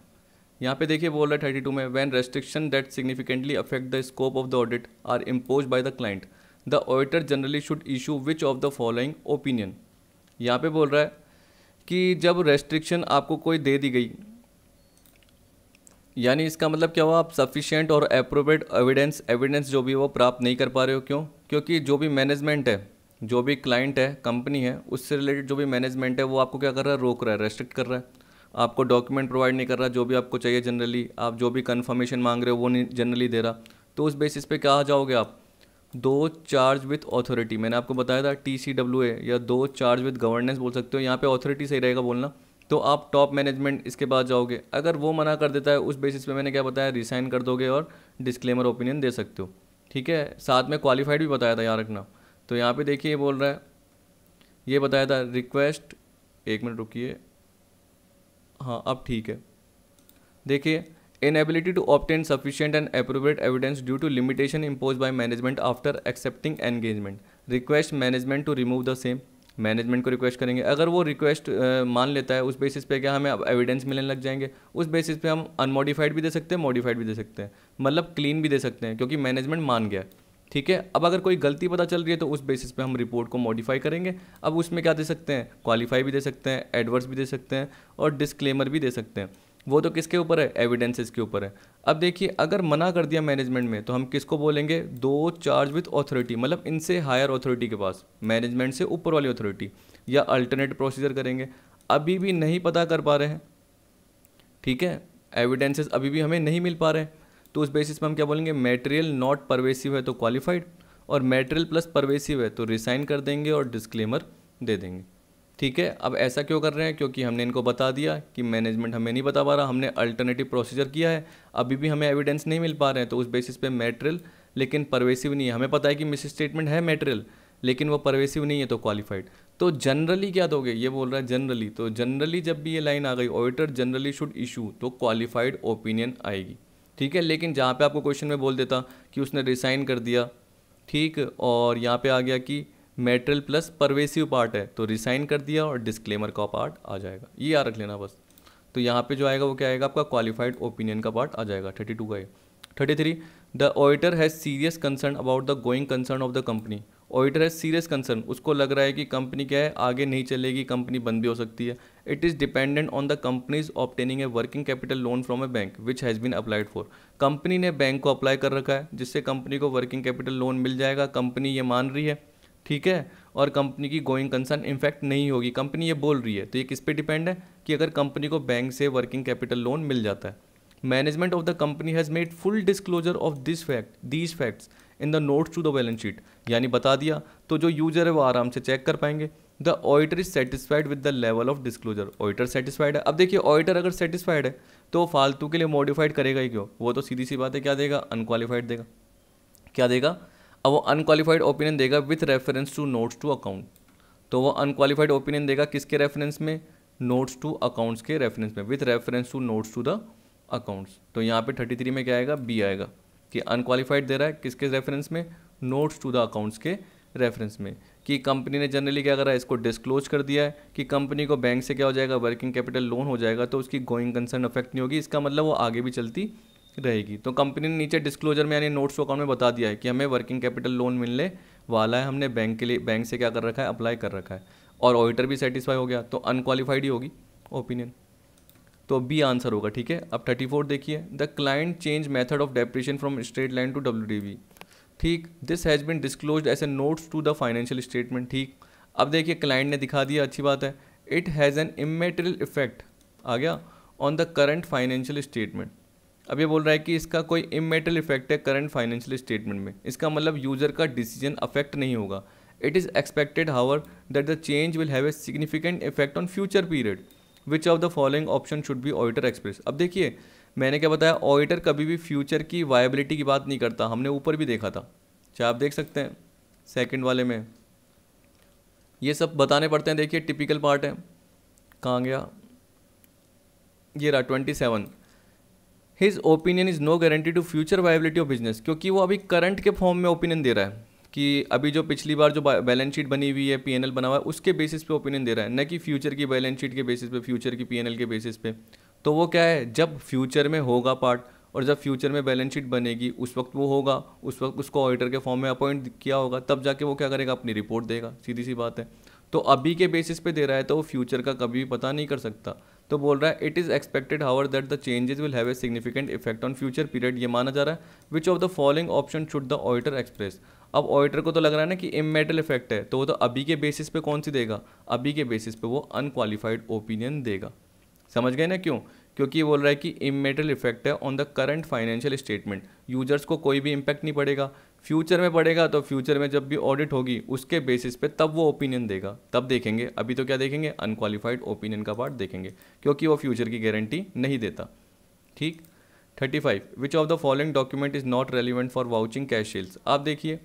यहाँ पे देखिए बोल रहा है 32 में, when restriction that significantly affect the scope of the audit are impose by the client, the auditor generally should issue which of the following opinion. यहाँ पे बोल रहा है कि जब रेस्ट्रिक्शन आपको कोई दे दी गई, यानी इसका मतलब क्या हुआ, आप सफिशिएंट और एप्रोप्रिएट एविडेंस जो भी वो प्राप्त नहीं कर पा रहे हो। क्यों? क्योंकि जो भी मैनेजमेंट है, जो भी क्लाइंट है, कंपनी है, उससे रिलेटेड जो भी मैनेजमेंट है वो आपको क्या कर रहा है, रोक रहा है, रेस्ट्रिक्ट कर रहा है, आपको डॉक्यूमेंट प्रोवाइड नहीं कर रहा जो भी आपको चाहिए जनरली, आप जो भी कंफर्मेशन मांग रहे हो वो नहीं जनरली दे रहा। तो उस बेसिस पे क्या आ जाओगे आप, 2 चार्ज विथ अथॉरिटी, मैंने आपको बताया था TCWA या 2 चार्ज विथ गवर्नेंस बोल सकते हो, यहाँ पे अथॉरिटी सही रहेगा बोलना। तो आप टॉप मैनेजमेंट इसके बाद जाओगे, अगर वो मना कर देता है उस बेसिस पे मैंने क्या बताया, रिसाइन कर दोगे और डिस्क्लेमर ओपिनियन दे सकते हो। ठीक है, साथ में क्वालिफाइड भी बताया था, याद रखना। तो यहाँ पे देखिए ये बोल रहा है, ये बताया था रिक्वेस्ट, 1 मिनट रुकिए, हाँ अब ठीक है। देखिए, inability to obtain sufficient and appropriate evidence due to limitation impose by management after accepting engagement, request management to remove the same. Management को रिक्वेस्ट करेंगे, अगर वो रिक्वेस्ट मान लेता है, उस बेसिस पे क्या हमें अब एविडेंस मिलने लग जाएंगे, उस बेसिस पे हम अनमॉडिफाइड भी दे सकते हैं, मॉडिफाइड भी दे सकते हैं, मतलब क्लीन भी दे सकते हैं, क्योंकि मैनेजमेंट मान गया। ठीक है, अब अगर कोई गलती पता चल रही है तो उस बेसिस पे हम रिपोर्ट को मॉडिफाई करेंगे। अब उसमें क्या दे सकते हैं, क्वालिफाई भी दे सकते हैं, एडवर्स भी दे सकते हैं और डिस्क्लेमर भी दे सकते हैं। वो तो किसके ऊपर है, एविडेंसेस के ऊपर है। अब देखिए, अगर मना कर दिया मैनेजमेंट में तो हम किसको बोलेंगे, 2 चार्ज विथ अथॉरिटी, मतलब इनसे हायर अथॉरिटी के पास, मैनेजमेंट से ऊपर वाली अथॉरिटी, या अल्टरनेट प्रोसीजर करेंगे। अभी भी नहीं पता कर पा रहे हैं, ठीक है, एविडेंसेस अभी भी हमें नहीं मिल पा रहे हैं, तो उस बेसिस पे हम क्या बोलेंगे, मटेरियल नॉट परवेसिव है तो क्वालिफाइड, और मटेरियल प्लस परवेसिव है तो रिसाइन कर देंगे और डिस्क्लेमर दे देंगे। ठीक है, अब ऐसा क्यों कर रहे हैं, क्योंकि हमने इनको बता दिया कि मैनेजमेंट हमें नहीं बता पा रहा, हमने अल्टरनेटिव प्रोसीजर किया है, अभी भी हमें एविडेंस नहीं मिल पा रहे हैं, तो उस बेसिस पे मटेरियल लेकिन परवेसिव नहीं है। हमें पता है कि मिस स्टेटमेंट है मटेरियल, लेकिन वो परवेसिव नहीं है तो क्वालिफाइड। तो जनरली क्या दोगे, ये बोल रहा है जनरली, तो जनरली जब भी ये लाइन आ गई ऑडिटर जनरली शुड इशू, तो क्वालिफाइड ओपिनियन आएगी, ठीक है। लेकिन जहाँ पे आपको क्वेश्चन में बोल देता कि उसने रिसाइन कर दिया, ठीक, और यहाँ पे आ गया कि मेटेरियल प्लस परवेसिव पार्ट है, तो रिसाइन कर दिया और डिस्क्लेमर का पार्ट आ जाएगा, ये याद रख लेना बस। तो यहाँ पे जो आएगा वो क्या आएगा, आपका क्वालिफाइड ओपिनियन का पार्ट आ जाएगा 32 का ये। 33, the auditor has serious concern about the going concern of the company. Auditor has serious concern, उसको लग रहा है कि कंपनी क्या है, आगे नहीं चलेगी, कंपनी बंद भी हो सकती है। It is dependent on the company's obtaining a working capital loan from a bank which has been applied for. Company ने बैंक को अप्लाई कर रखा है जिससे कंपनी को वर्किंग कैपिटल लोन मिल जाएगा, कंपनी ये मान रही है, ठीक है, और कंपनी की गोइंग कंसर्न इम्फेक्ट नहीं होगी, कंपनी ये बोल रही है। तो ये किस पे डिपेंड है कि अगर कंपनी को बैंक से वर्किंग कैपिटल लोन मिल जाता है। Management of the company has made full disclosure of these facts in the notes to the balance sheet, यानी बता दिया तो जो यूजर है वो आराम से चेक कर पाएंगे। The auditor is satisfied with the level of disclosure, auditor satisfied है। अब देखिए ऑडिटर अगर सेटिस्फाइड है तो फालतू के लिए मॉडिफाइड करेगा ही क्यों, वो तो सीधी सी बात है, क्या देगा, अनक्वालिफाइड देगा। क्या देगा, अब वो अनक्वालिफाइड ओपिनियन देगा with reference to notes to account. तो वो अनक्वालिफाइड ओपिनियन देगा किसके रेफरेंस में, नोट्स टू अकाउंट्स के रेफरेंस में, with reference to notes to the accounts. तो यहाँ पे 33 में क्या आएगा, बी आएगा कि अनक्वालिफाइड दे रहा है किसके रेफरेंस में, नोट्स टू द अकाउंट्स के रेफरेंस में, कि कंपनी ने जनरली क्या करा है, इसको डिस्क्लोज कर दिया है कि कंपनी को बैंक से क्या हो जाएगा, वर्किंग कैपिटल लोन हो जाएगा, तो उसकी गोइंग कंसर्न अफेक्ट नहीं होगी, इसका मतलब वो आगे भी चलती रहेगी। तो कंपनी ने नीचे डिस्क्लोजर में यानी नोट्स अकाउंट में बता दिया है कि हमें वर्किंग कैपिटल लोन मिलने वाला है, हमने बैंक के लिए बैंक से क्या कर रखा है, अप्लाई कर रखा है, और ऑडिटर भी सेटिस्फाई हो गया, तो अनक्वालिफाइड ही होगी ओपिनियन, तो बी आंसर होगा, ठीक है। अब 34 देखिए, the client change method of depreciation from straight line to WDV, ठीक, this has been disclosed as a notes to the financial statement, ठीक। अब देखिए क्लाइंट ने दिखा दिया, अच्छी बात है। It has an immaterial effect आ गया on the current financial statement. अब ये बोल रहा है कि इसका कोई इमेटेरियल इफेक्ट है करंट फाइनेंशियल स्टेटमेंट में, इसका मतलब यूजर का डिसीजन अफेक्ट नहीं होगा। It is expected however that the change will have a significant effect on future period, which of the following option should be auditor express. अब देखिए मैंने क्या बताया, ऑडिटर कभी भी फ्यूचर की वायबिलिटी की बात नहीं करता, हमने ऊपर भी देखा था, चाहे आप देख सकते हैं सेकंड वाले में, ये सब बताने पड़ते हैं। देखिए टिपिकल पार्ट है, कहाँ गया, ये रहा 27, his opinion is no guarantee to future viability of business, क्योंकि वो अभी करंट के फॉर्म में ओपिनियन दे रहा है कि अभी जो पिछली बार जो बैलेंस शीट बनी हुई है, P&L बना हुआ है, उसके बेसिस पे ओपिनियन दे रहा है, न कि फ्यूचर की बैलेंस शीट के बेसिस पे, फ्यूचर की P&L के बेसिस पे। तो वो क्या है, जब फ्यूचर में होगा पार्ट और जब फ्यूचर में बैलेंस शीट बनेगी उस वक्त वो होगा, उस वक्त उसको ऑडिटर के फॉर्म में अपॉइंट किया होगा, तब जाके वो क्या करेगा, अपनी रिपोर्ट देगा, सीधी सी बात है। तो अभी के बेसिस पे दे रहा है तो वो फ्यूचर का कभी भी पता नहीं कर सकता। तो बोल रहा है it is expected however that the changes will have a significant effect on future period, ये माना जा रहा है। विच of the following option should the auditor express. अब ऑडिटर को तो लग रहा है ना कि इमेटेरियल इफेक्ट है, तो वो तो अभी के बेसिस पे कौन सी देगा, अभी के बेसिस पे वो अनक्वालिफाइड ओपिनियन देगा। समझ गए ना क्यों, क्योंकि ये बोल रहा है कि इमेटेरियल इफेक्ट है on the current financial statement, users को कोई भी इम्पैक्ट नहीं पड़ेगा, फ्यूचर में पड़ेगा तो फ्यूचर में जब भी ऑडिट होगी उसके बेसिस पे तब वो ओपिनियन देगा, तब देखेंगे। अभी तो क्या देखेंगे, अनक्वालिफाइड ओपिनियन का पार्ट देखेंगे, क्योंकि वो फ्यूचर की गारंटी नहीं देता, ठीक। 35, which of the following document is not relevant for vouching cash sales. आप देखिए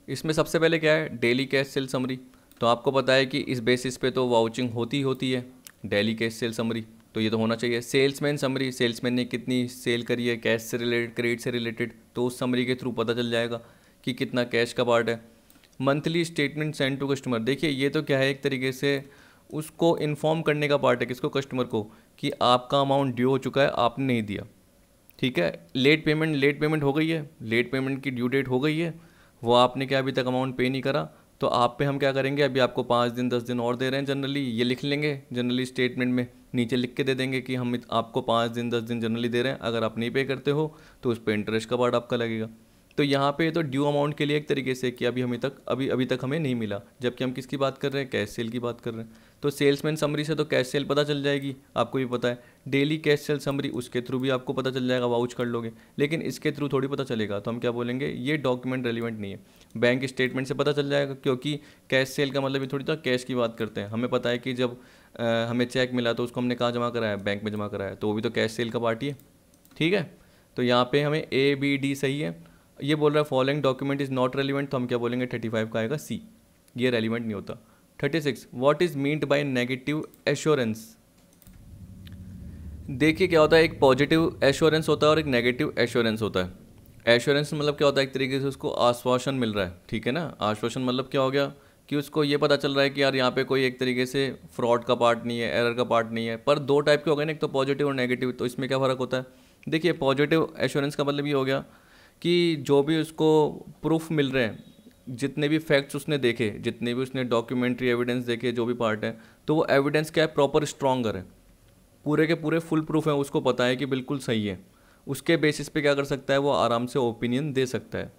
इसमें सबसे पहले क्या है, डेली कैश सेल समरी। तो आपको पता है कि इस बेसिस पे तो वाउचिंग होती है, डेली कैश सेल समरी, तो ये तो होना चाहिए। सेल्समैन समरी, सेल्समैन ने कितनी सेल करी है कैश से रिलेटेड, क्रेडिट से रिलेटेड, तो उस समरी के थ्रू पता चल जाएगा कि कितना कैश का पार्ट है। Monthly statement send to customer, देखिए ये तो क्या है, एक तरीके से उसको इन्फॉर्म करने का पार्ट है, किसको, कस्टमर को, कि आपका अमाउंट ड्यू हो चुका है, आपने नहीं दिया, ठीक है। लेट पेमेंट हो गई है, लेट पेमेंट की ड्यू डेट हो गई है, वो आपने क्या अभी तक अमाउंट पे नहीं करा, तो आप पे हम क्या करेंगे, अभी आपको 5 दिन 10 दिन और दे रहे हैं जनरली, ये लिख लेंगे जनरली स्टेटमेंट में, नीचे लिख के दे देंगे कि हम आपको 5 दिन 10 दिन जनरली दे रहे हैं, अगर आप नहीं पे करते हो तो उस पर इंटरेस्ट का पार्ट आपका लगेगा। तो यहाँ पे तो ड्यू अमाउंट के लिए एक तरीके से कि अभी तक हमें नहीं मिला, जबकि हम किसकी बात कर रहे हैं, कैश सेल की बात कर रहे हैं। तो सेल्समैन समरी से तो कैश सेल पता चल जाएगी, आपको भी पता है। डेली कैश सेल समरी, उसके थ्रू भी आपको पता चल जाएगा, वाउच कर लोगे, लेकिन इसके थ्रू थोड़ी पता चलेगा, तो हम क्या बोलेंगे, ये डॉक्यूमेंट रेलिवेंट नहीं है। बैंक स्टेटमेंट से पता चल जाएगा, क्योंकि कैश सेल का मतलब ये थोड़ी था कैश की बात करते हैं, हमें पता है कि जब हमें चेक मिला तो उसको हमने कहाँ जमा कराया, बैंक में जमा कराया, तो वो भी तो कैश सेल का पार्ट ही है, ठीक है। तो यहाँ पे हमें A B D सही है। ये बोल रहा है following document is not relevant, तो हम क्या बोलेंगे 35 का आएगा सी, ये रेलिवेंट नहीं होता। 36 what is meant by negative assurance. देखिए क्या होता है, एक पॉजिटिव एश्योरेंस होता है और एक नेगेटिव एश्योरेंस होता है। एश्योरेंस मतलब क्या होता है, एक तरीके से उसको आश्वासन मिल रहा है, ठीक है ना। आश्वासन मतलब क्या हो गया कि उसको ये पता चल रहा है कि यार यहाँ पे कोई एक तरीके से फ्रॉड का पार्ट नहीं है, एरर का पार्ट नहीं है। पर दो टाइप के हो गए ना, एक तो पॉजिटिव और नेगेटिव, तो इसमें क्या फ़र्क होता है। देखिए पॉजिटिव एश्योरेंस का मतलब ये हो गया कि जो भी उसको प्रूफ मिल रहे हैं, जितने भी फैक्ट्स उसने देखे, जितने भी उसने डॉक्यूमेंट्री एविडेंस देखे, जो भी पार्ट है, तो वो एविडेंस क्या है, प्रॉपर स्ट्रॉन्गर है, पूरे के पूरे फुल प्रूफ हैं, उसको पता है कि बिल्कुल सही है। उसके बेसिस पे क्या कर सकता है, वो आराम से ओपिनियन दे सकता है,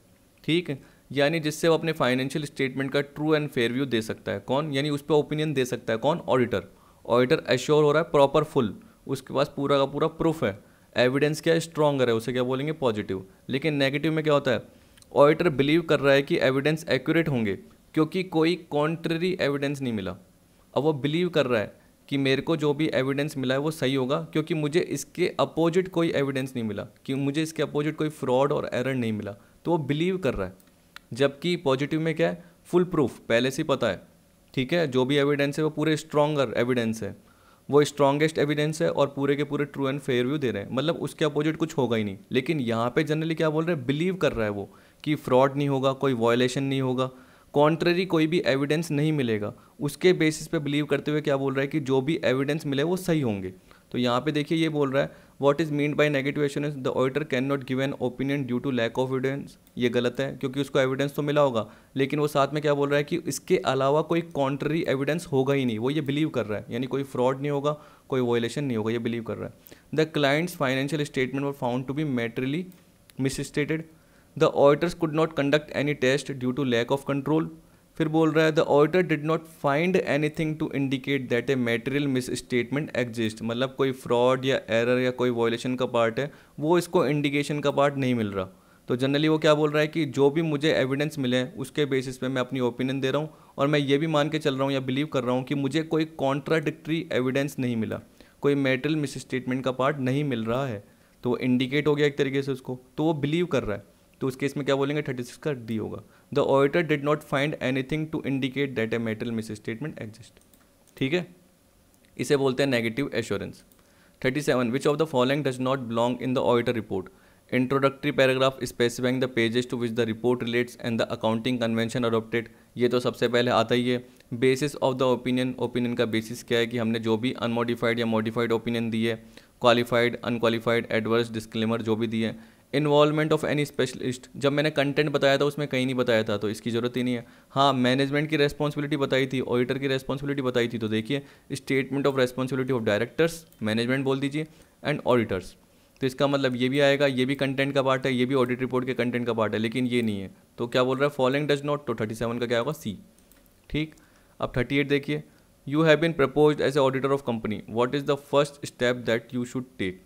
ठीक है। यानी जिससे वो अपने फाइनेंशियल स्टेटमेंट का ट्रू एंड फेयर व्यू दे सकता है। कौन, यानी उस पर ओपिनियन दे सकता है कौन, ऑडिटर। ऑडिटर एश्योर हो रहा है प्रॉपर फुल, उसके पास पूरा का पूरा प्रूफ है, एविडेंस क्या है, स्ट्रॉन्गर है, उसे क्या बोलेंगे, पॉजिटिव। लेकिन नेगेटिव में क्या होता है, ऑडिटर बिलीव कर रहा है कि एविडेंस एक्यूरेट होंगे क्योंकि कोई कॉन्ट्ररी एविडेंस नहीं मिला। अब वो बिलीव कर रहा है कि मेरे को जो भी एविडेंस मिला है वो सही होगा क्योंकि मुझे इसके अपोजिट कोई एविडेंस नहीं मिला, कि मुझे इसके अपोजिट कोई फ्रॉड और एरर नहीं मिला, तो वो बिलीव कर रहा है। जबकि पॉजिटिव में क्या है, फुल प्रूफ पहले से ही पता है, ठीक है, जो भी एविडेंस है वो पूरे स्ट्रॉन्गर एविडेंस है, वो स्ट्रॉन्गेस्ट एविडेंस है और पूरे के पूरे ट्रू एंड फेयर व्यू दे रहे हैं, मतलब उसके अपोजिट कुछ होगा ही नहीं। लेकिन यहाँ पे जनरली क्या बोल रहे हैं, बिलीव कर रहा है वो कि फ्रॉड नहीं होगा, कोई वायलेशन नहीं होगा, कॉन्ट्ररी कोई भी एविडेंस नहीं मिलेगा। उसके बेसिस पे बिलीव करते हुए क्या बोल रहा है कि जो भी एविडेंस मिले वो सही होंगे। तो यहाँ पे देखिए ये बोल रहा है what is mean by negative assurance, the auditor can not give an opinion due to lack of evidence. ये गलत है क्योंकि उसको एविडेंस तो मिला होगा, लेकिन वो साथ में क्या बोल रहा है कि इसके अलावा कोई कॉन्ट्ररी एविडेंस होगा ही नहीं, वो ये बिलीव कर रहा है, यानी कोई फ्रॉड नहीं होगा, कोई वायलेशन नहीं होगा, ये बिलीव कर रहा है। The client's financial statement were found to be materially misstated, the auditors could not conduct any test due to lack of control. फिर बोल रहा है the auditor did not find anything to indicate that a material misstatement exist, मतलब कोई fraud या error या कोई violation का पार्ट है, वो इसको इंडिकेशन का पार्ट नहीं मिल रहा। तो जनरली वो क्या बोल रहा है कि जो भी मुझे एविडेंस मिले हैं उसके बेसिस पे मैं अपनी ओपिनियन दे रहा हूँ, और मैं ये भी मान के चल रहा हूँ या बिलीव कर रहा हूँ कि मुझे कोई कॉन्ट्राडिक्टरी एविडेंस नहीं मिला, कोई मटेरियल मिस स्टेटमेंट का पार्ट नहीं मिल रहा है। तो वो इंडिकेट हो गया एक तरीके से उसको, तो वो बिलीव कर रहा है। तो उस केस में क्या बोलेंगे, 36 का डी होगा। The auditor did not find anything to indicate that a material misstatement exist, ठीक है, इसे बोलते हैं negative assurance. 37 which of the following does not belong in the auditor report, introductory paragraph specifying the pages to which the report relates and the accounting convention adopted. ये तो सबसे पहले आता ही है। Basis of the opinion, opinion का basis क्या है कि हमने जो भी अनमोडिफाइड या मॉडिफाइड ओपिनियन दी है, क्वालिफाइड अनक्वालिफाइड एडवर्स डिस्क्लेमर जो भी दिए हैं। इन्वॉल्वमेंट ऑफ एनी स्पेशलिस्ट, जब मैंने कंटेंट बताया था उसमें कहीं नहीं बताया था तो इसकी ज़रूरत ही नहीं है। हाँ, मैनेजमेंट की रेस्पॉन्सिबिलिटी बताई थी, ऑडिटर की रेस्पॉन्सिबिलिटी बताई थी, तो देखिए statement of responsibility of directors, management बोल दीजिए, एंड ऑडिटर्स। तो इसका मतलब ये भी आएगा, ये भी कंटेंट का पार्ट है, ये भी ऑडिट रिपोर्ट के कंटेंट का पार्ट है, लेकिन ये नहीं है। तो क्या बोल रहा है, फॉलोइंग डज नॉट, तो 37 का क्या होगा, सी, ठीक। अब 38 देखिए, you have been proposed as a auditor of company, what is the first step that you should take.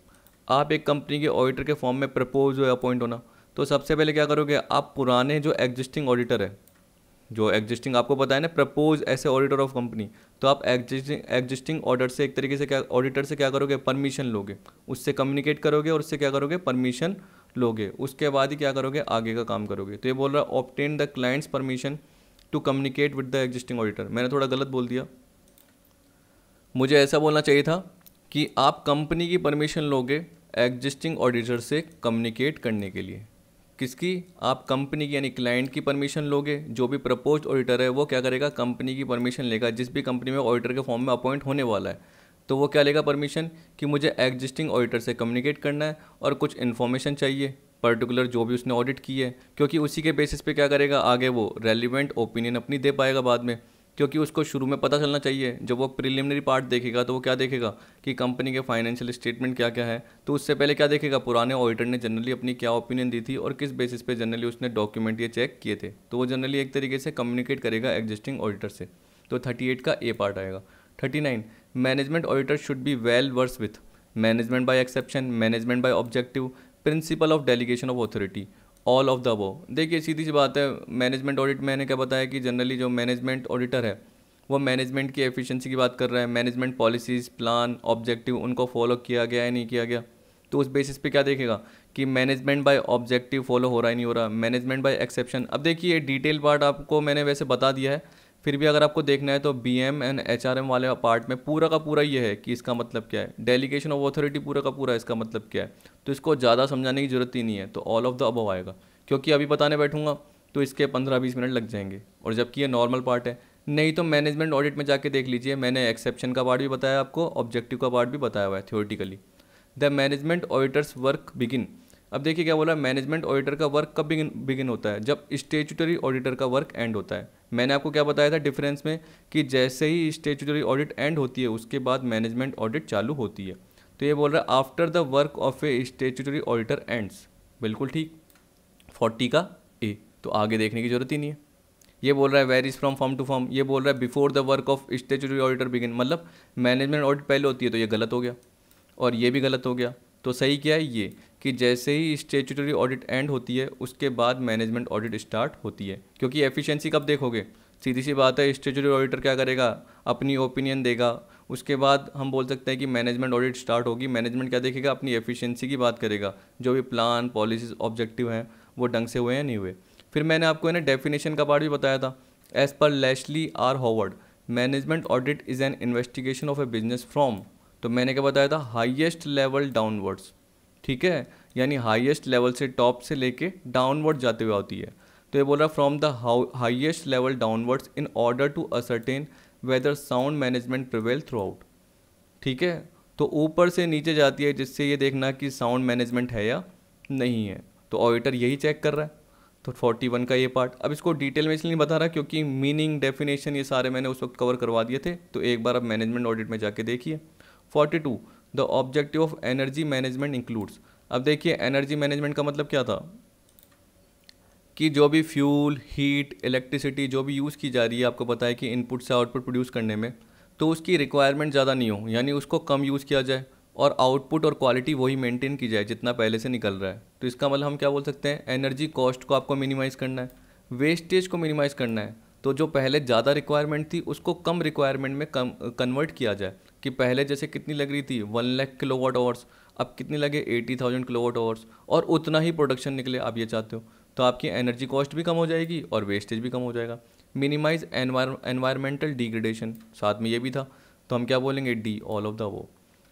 आप एक कंपनी के ऑडिटर के फॉर्म में प्रपोज हो अपॉइंट होना, तो सबसे पहले क्या करोगे, आप पुराने जो एग्जिस्टिंग ऑडिटर है, जो एग्जिस्टिंग आपको पता है ना, प्रपोज ऐसे ऑडिटर ऑफ कंपनी, तो आप एग्जिस्टिंग ऑडिटर से एक तरीके से क्या, ऑडिटर से क्या करोगे, परमिशन लोगे, उससे कम्युनिकेट करोगे और उससे क्या करोगे, परमिशन लोगे, उसके बाद ही क्या करोगे, आगे का काम करोगे। तो ये बोल रहा है obtain the client's permission to communicate with the existing auditor. मैंने थोड़ा गलत बोल दिया, मुझे ऐसा बोलना चाहिए था कि आप कंपनी की परमिशन लोगे एग्जिस्टिंग ऑडिटर से कम्युनिकेट करने के लिए। किसकी, आप कंपनी की यानी क्लाइंट की परमिशन लोगे। जो भी प्रपोज्ड ऑडिटर है वो क्या करेगा, कंपनी की परमिशन लेगा, जिस भी कंपनी में ऑडिटर के फॉर्म में अपॉइंट होने वाला है, तो वो क्या लेगा परमिशन कि मुझे एग्जिस्टिंग ऑडिटर से कम्युनिकेट करना है और कुछ इन्फॉर्मेशन चाहिए पर्टिकुलर जो भी उसने ऑडिट की है, क्योंकि उसी के बेसिस पे क्या करेगा, आगे वो रेलिवेंट ओपिनियन अपनी दे पाएगा बाद में। क्योंकि उसको शुरू में पता चलना चाहिए, जब वो प्रिलिमिनरी पार्ट देखेगा तो वो क्या देखेगा कि कंपनी के फाइनेंशियल स्टेटमेंट क्या क्या है, तो उससे पहले क्या देखेगा, पुराने ऑडिटर ने जनरली अपनी क्या ओपिनियन दी थी और किस बेसिस पे जनरली उसने डॉक्यूमेंट ये चेक किए थे, तो वो जनरली एक तरीके से कम्युनिकेट करेगा एग्जिस्टिंग ऑडिटर से। तो 38 का ए पार्ट आएगा। 39 management auditor should be well versed with management by exception, management by objective, principle of delegation of authority, all of the above. देखिए सीधी सी बात है, मैनेजमेंट ऑडिट मैंने क्या बताया कि जनरली जो मैनेजमेंट ऑडिटर है वो मैनेजमेंट की एफिशिएंसी की बात कर रहा है, मैनेजमेंट पॉलिसीज़, प्लान, ऑब्जेक्टिव उनको फॉलो किया गया है नहीं किया गया, तो उस बेसिस पे क्या देखेगा कि मैनेजमेंट बाय ऑब्जेक्टिव फॉलो हो रहा है नहीं हो रहा, मैनेजमेंट बाय एक्सेप्शन। अब देखिए डिटेल पार्ट आपको मैंने वैसे बता दिया है, फिर भी अगर आपको देखना है तो BM एंड HRM वाले पार्ट में पूरा का पूरा ये है कि इसका मतलब क्या है, डेलीगेशन ऑफ अथॉरिटी पूरा का पूरा इसका मतलब क्या है। तो इसको ज़्यादा समझाने की जरूरत ही नहीं है, तो ऑल ऑफ द अबव आएगा, क्योंकि अभी बताने बैठूंगा तो इसके 15-20 मिनट लग जाएंगे, और जबकि ये नॉर्मल पार्ट है। नहीं तो मैनेजमेंट ऑडिट में जाके देख लीजिए, मैंने एक्सेप्शन का पार्ट भी बताया आपको, ऑब्जेक्टिव का पार्ट भी बताया हुआ है theoretically. The management auditors work begin. अब देखिए क्या बोला, मैनेजमेंट ऑडिटर का वर्क कब बिगिन होता है, जब स्टेचुटरी ऑडिटर का वर्क एंड होता है। मैंने आपको क्या बताया था डिफरेंस में, कि जैसे ही स्टेचुटरी ऑडिट एंड होती है उसके बाद मैनेजमेंट ऑडिट चालू होती है। तो ये बोल रहा है after the work of A statutory auditor ends, बिल्कुल ठीक, 40 का ए, तो आगे देखने की जरूरत ही नहीं है। ये बोल रहा है varies from form to form, ये बोल रहा है before the work of statutory auditor begin, मतलब मैनेजमेंट ऑडिट पहले होती है, तो ये गलत हो गया, और ये भी गलत हो गया। तो सही क्या है ये, कि जैसे ही स्टेचुटरी ऑडिट एंड होती है उसके बाद मैनेजमेंट ऑडिट स्टार्ट होती है। क्योंकि एफिशिएंसी कब देखोगे, सीधी सी बात है, स्टेचुटरी ऑडिटर क्या करेगा, अपनी ओपिनियन देगा, उसके बाद हम बोल सकते हैं कि मैनेजमेंट ऑडिट स्टार्ट होगी। मैनेजमेंट क्या देखेगा, अपनी एफिशिएंसी की बात करेगा, जो भी प्लान पॉलिसीज ऑब्जेक्टिव हैं वो ढंग से हुए या नहीं हुए। फिर मैंने आपको है ना डेफिनेशन का पार्ट भी बताया था। एज पर Leslie R Howard, management audit is an investigation of a business from, तो मैंने क्या बताया था, हाईएस्ट लेवल डाउनवर्ड्स, ठीक है, यानी हाईएस्ट लेवल से टॉप से लेके डाउनवर्ड जाते हुए होती है। तो ये बोल रहा from the highest level downwards in order to ascertain whether sound management prevail throughout, ठीक है। तो ऊपर से नीचे जाती है जिससे ये देखना कि साउंड मैनेजमेंट है या नहीं है, तो ऑडिटर यही चेक कर रहा है। तो 41 का ये पार्ट, अब इसको डिटेल में इसलिए नहीं बता रहा क्योंकि मीनिंग डेफिनेशन ये सारे मैंने उस वक्त कवर करवा दिए थे, तो एक बार अब मैनेजमेंट ऑडिट में जाके देखिए। 42 the objective of energy management includes. अब देखिए एनर्जी मैनेजमेंट का मतलब क्या था, कि जो भी फ्यूल हीट इलेक्ट्रिसिटी जो भी यूज़ की जा रही है, आपको पता है कि इनपुट से आउटपुट प्रोड्यूस करने में, तो उसकी रिक्वायरमेंट ज़्यादा नहीं हो, यानी उसको कम यूज़ किया जाए और आउटपुट और क्वालिटी वही मेंटेन की जाए जितना पहले से निकल रहा है। तो इसका मतलब हम क्या बोल सकते हैं, एनर्जी कॉस्ट को आपको मिनिमाइज़ करना है, वेस्टेज को मिनिमाइज़ करना है। तो जो पहले ज़्यादा रिक्वायरमेंट थी उसको कम रिक्वायरमेंट में कम कन्वर्ट किया जाए, कि पहले जैसे कितनी लग रही थी 1 लाख किलोवाट आवर्स, अब कितनी लगे 80,000 किलोवाट आवर्स, और उतना ही प्रोडक्शन निकले, आप ये चाहते हो, तो आपकी एनर्जी कॉस्ट भी कम हो जाएगी और वेस्टेज भी कम हो जाएगा। मिनिमाइज एनवायरमेंटल डिग्रेडेशन, साथ में ये भी था, तो हम क्या बोलेंगे, डी, ऑल ऑफ द वो।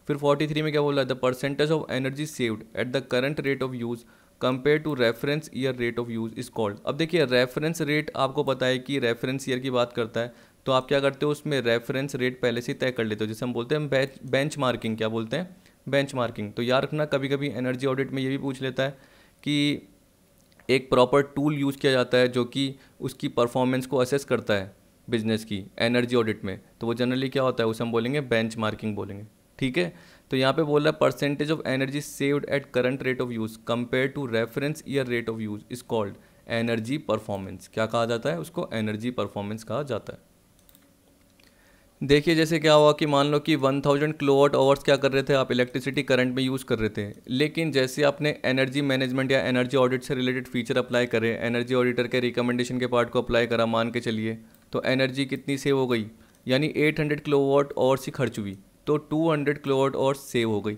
फिर 43 में क्या बोला, the percentage of energy saved at the current rate of use compare to reference year rate of use is called. अब देखिए रेफरेंस रेट आपको पता है कि रेफरेंस ईयर की बात करता है, तो आप क्या करते हो, उसमें रेफरेंस रेट पहले से तय कर लेते हो, जैसे हम बोलते हैं बेंच मार्किंग, क्या बोलते हैं, बेंच मार्किंग। तो याद रखना कभी कभी एनर्जी ऑडिट में ये भी पूछ लेता है कि एक प्रॉपर टूल यूज़ किया जाता है जो कि उसकी परफॉर्मेंस को असेस करता है बिजनेस की एनर्जी ऑडिट में, तो वो जनरली क्या होता है, उसे हम बोलेंगे बेंच मार्किंग बोलेंगे, ठीक है। तो यहाँ पे बोल रहा है percentage of energy saved at current rate of use compare to reference year rate of use is called energy performance. क्या कहा जाता है उसको, एनर्जी परफॉर्मेंस कहा जाता है। देखिए जैसे क्या हुआ कि मान लो कि 1000 किलोवाट आवर्स क्या कर रहे थे आप, इलेक्ट्रिसिटी करंट में यूज़ कर रहे थे, लेकिन जैसे आपने एनर्जी मैनेजमेंट या एनर्जी ऑडिट से रिलेटेड फीचर अप्लाई करे, एनर्जी ऑडिटर के रिकमेंडेशन के पार्ट को अप्लाई करा, मान के चलिए, तो एनर्जी कितनी सेव हो गई, यानी 800 किलोवाट आवर्स ही खर्च हुई, तो 200 किलोवाट आवर्स सेव हो गई,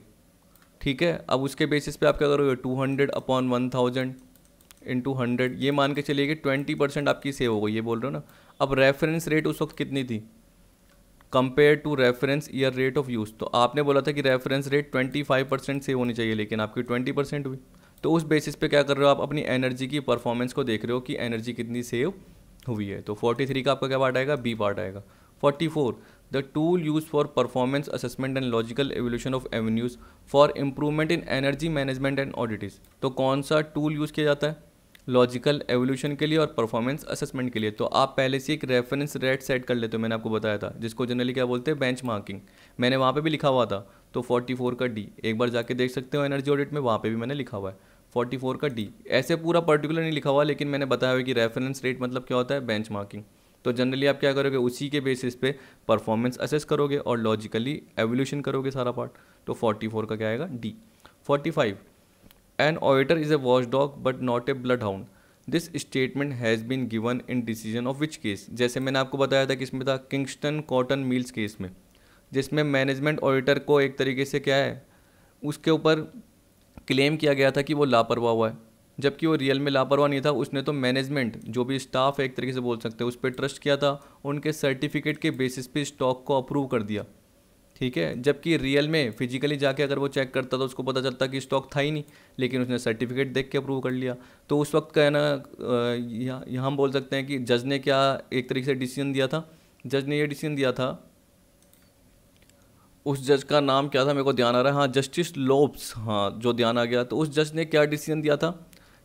ठीक है। अब उसके बेसिस पे आप क्या करोगे, 200 अपॉन 1000 इंटू 100, ये मान के चलिए कि 20% आपकी सेव हो गई, ये बोल रहे हो ना। अब रेफरेंस रेट उस वक्त कितनी थी, compare to reference year rate of use, तो आपने बोला था कि रेफरेंस रेट 25% सेव होनी चाहिए, लेकिन आपकी 20% हुई। तो उस बेसिस पे क्या कर रहे हो आप, अपनी एनर्जी की परफॉर्मेंस को देख रहे हो कि एनर्जी कितनी सेव हुई है। तो 43 का आपका क्या पार्ट आएगा, बी पार्ट आएगा। 44 the tool use for performance assessment and logical evolution of avenues for improvement in energy management and audits. तो कौन सा टूल यूज़ किया जाता है, लॉजिकल एवोल्यूशन के लिए और परफॉर्मेंस असेसमेंट के लिए। तो आप पहले से एक रेफरेंस रेट सेट कर लेते हो, मैंने आपको बताया था, जिसको जनरली क्या बोलते हैं, बेंच मार्किंग। मैंने वहाँ पे भी लिखा हुआ था, तो 44 का डी, एक बार जाके देख सकते हो एनर्जी ऑडिट में, वहाँ पे भी मैंने लिखा हुआ है 44 का डी। ऐसे पूरा पर्टिकुलर नहीं लिखा हुआ, लेकिन मैंने बताया हुआ कि रेफरेंस रेट मतलब क्या होता है, बेंच मार्किंग। तो जनरली आप क्या करोगे, उसी के बेसिस पे परफॉर्मेंस असेस करोगे और लॉजिकली एवोल्यूशन करोगे सारा पार्ट। तो 44 का क्या आएगा, D. 45 an auditor is a watchdog but not a bloodhound, this statement has been given in decision of which case. जैसे मैंने आपको बताया था कि इसमें था किंगस्टन कॉटन मिल्स केस में, जिसमें मैनेजमेंट ऑडिटर को एक तरीके से क्या है, उसके ऊपर क्लेम किया गया था कि वो लापरवाह हुआ है, जबकि वो रियल में लापरवाह नहीं था। उसने तो मैनेजमेंट जो भी स्टाफ है एक तरीके से बोल सकते हैं उस पर ट्रस्ट किया था, उनके सर्टिफिकेट के बेसिस पे स्टॉक को अप्रूव कर दिया, ठीक है। जबकि रियल में फिजिकली जाके अगर वो चेक करता तो उसको पता चलता कि स्टॉक था ही नहीं, लेकिन उसने सर्टिफिकेट देख के अप्रूव कर लिया। तो उस वक्त का है ना, यहाँ हम बोल सकते हैं कि जज ने क्या एक तरीके से डिसीजन दिया था। जज ने ये डिसीजन दिया था, उस जज का नाम क्या था मेरे को ध्यान आ रहा है, हाँ जस्टिस लोब्स, हाँ जो ध्यान आ गया। तो उस जज ने क्या डिसीजन दिया था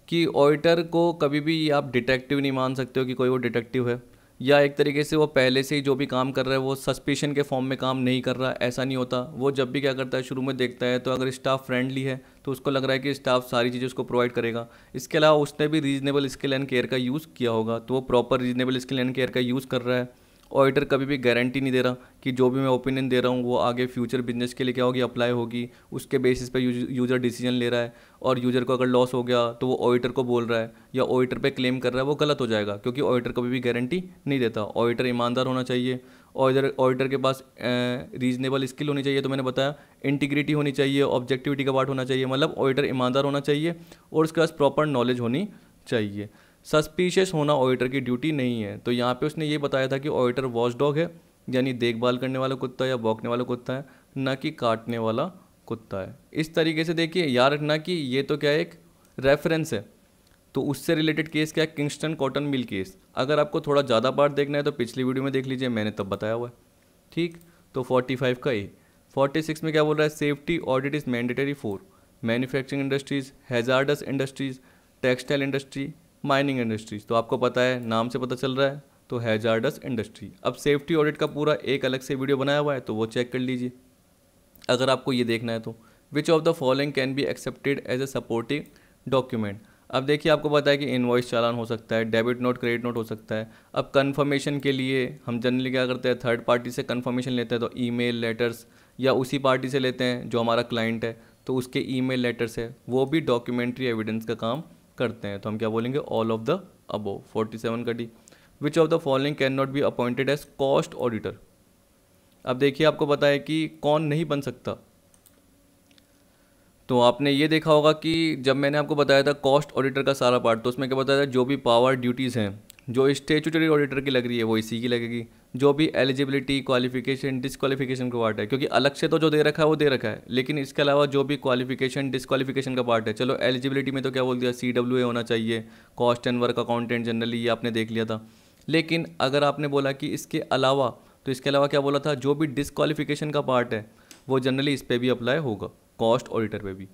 कि ऑडिटर को कभी भी आप डिटेक्टिव नहीं मान सकते हो कि कोई वो डिटेक्टिव है, या एक तरीके से वो पहले से ही जो भी काम कर रहा है वो सस्पिशन के फॉर्म में काम नहीं कर रहा, ऐसा नहीं होता। वो जब भी क्या करता है शुरू में देखता है, तो अगर स्टाफ फ्रेंडली है तो उसको लग रहा है कि स्टाफ सारी चीज़ें उसको प्रोवाइड करेगा। इसके अलावा उसने भी रीजनेबल स्किल एंड केयर का यूज़ किया होगा, तो वो proper reasonable skill and care का यूज़ कर रहा है। ऑडिटर कभी भी गारंटी नहीं दे रहा कि जो भी मैं ओपिनियन दे रहा हूँ वो आगे फ्यूचर बिजनेस के लिए क्या होगी, अप्लाई होगी। उसके बेसिस पे यूज़र डिसीजन ले रहा है, और यूज़र को अगर लॉस हो गया तो वो ऑडिटर को बोल रहा है या ऑडिटर पे क्लेम कर रहा है, वो गलत हो जाएगा, क्योंकि ऑडिटर कभी भी गारंटी नहीं देता। ऑडिटर ईमानदार होना चाहिए, ऑडिटर के पास रीजनेबल स्किल होनी चाहिए, तो मैंने बताया इंटीग्रिटी होनी चाहिए, ऑब्जेक्टिविटी का पार्ट होना चाहिए, मतलब ऑडिटर ईमानदार होना चाहिए, और उसके पास प्रॉपर नॉलेज होनी चाहिए। सस्पिशियस होना ऑडिटर की ड्यूटी नहीं है। तो यहाँ पे उसने ये बताया था कि ऑडिटर वॉचडॉग है, यानी देखभाल करने वाला कुत्ता या भौंकने वाला कुत्ता है, ना कि काटने वाला कुत्ता है। इस तरीके से देखिए, याद रखना कि ये तो क्या है, एक रेफरेंस है। तो उससे रिलेटेड केस क्या है, किंगस्टन कॉटन मिल केस। अगर आपको थोड़ा ज़्यादा पार्ट देखना है तो पिछली वीडियो में देख लीजिए, मैंने तब बताया हुआ है, ठीक। तो 45 का ए। 46 में क्या बोल रहा है, safety audit is mandatory for manufacturing industries, hazards industries, textile industry, mining industries. तो आपको पता है, नाम से पता चल रहा है, तो हैजार्डस इंडस्ट्री। अब सेफ्टी ऑडिट का पूरा एक अलग से वीडियो बनाया हुआ है, तो वो चेक कर लीजिए अगर आपको ये देखना है तो। Which of the following can be accepted as a supporting document. अब देखिए, आपको पता है कि इनवॉइस चालान हो सकता है, डेबिट नोट, क्रेडिट नोट हो सकता है। अब कंफर्मेशन के लिए हम जनरली क्या करते हैं, थर्ड पार्टी से कंफर्मेशन लेते हैं, तो ईमेल, लेटर्स, या उसी पार्टी से लेते हैं जो हमारा क्लाइंट है, तो उसके ईमेल, लेटर्स है, वो भी डॉक्यूमेंट्री एविडेंस का काम करते हैं। तो हम क्या बोलेंगे, ऑल ऑफ द अबोव। 47 का D. Which of the following can not be appointed as cost auditor. अब देखिए, आपको पता है कि कौन नहीं बन सकता। तो आपने ये देखा होगा कि जब मैंने आपको बताया था कॉस्ट ऑडिटर का सारा पार्ट, तो उसमें क्या बताया था, जो भी पावर ड्यूटीज़ हैं जो स्टेचुटरी ऑडिटर की लग रही है वो इसी की लगेगी। जो भी एलिजिबिलिटी, क्वालिफिकेशन, डिसक्वालिफिकेशन का पार्ट है, क्योंकि अलग से तो जो दे रखा है वो दे रखा है, लेकिन इसके अलावा जो भी क्वालिफिकेशन, डिसक्वालिफिकेशन का पार्ट है, चलो एलिजिबिलिटी में तो क्या बोल दिया, CWA होना चाहिए, cost and work accountant generally, ये आपने देख लिया था। लेकिन अगर आपने बोला कि इसके अलावा, तो इसके अलावा क्या बोला था, जो भी डिसक्वालिफिकेशन का पार्ट है वो जनरली इस पर भी अप्लाई होगा, कॉस्ट ऑडिटर पे भी।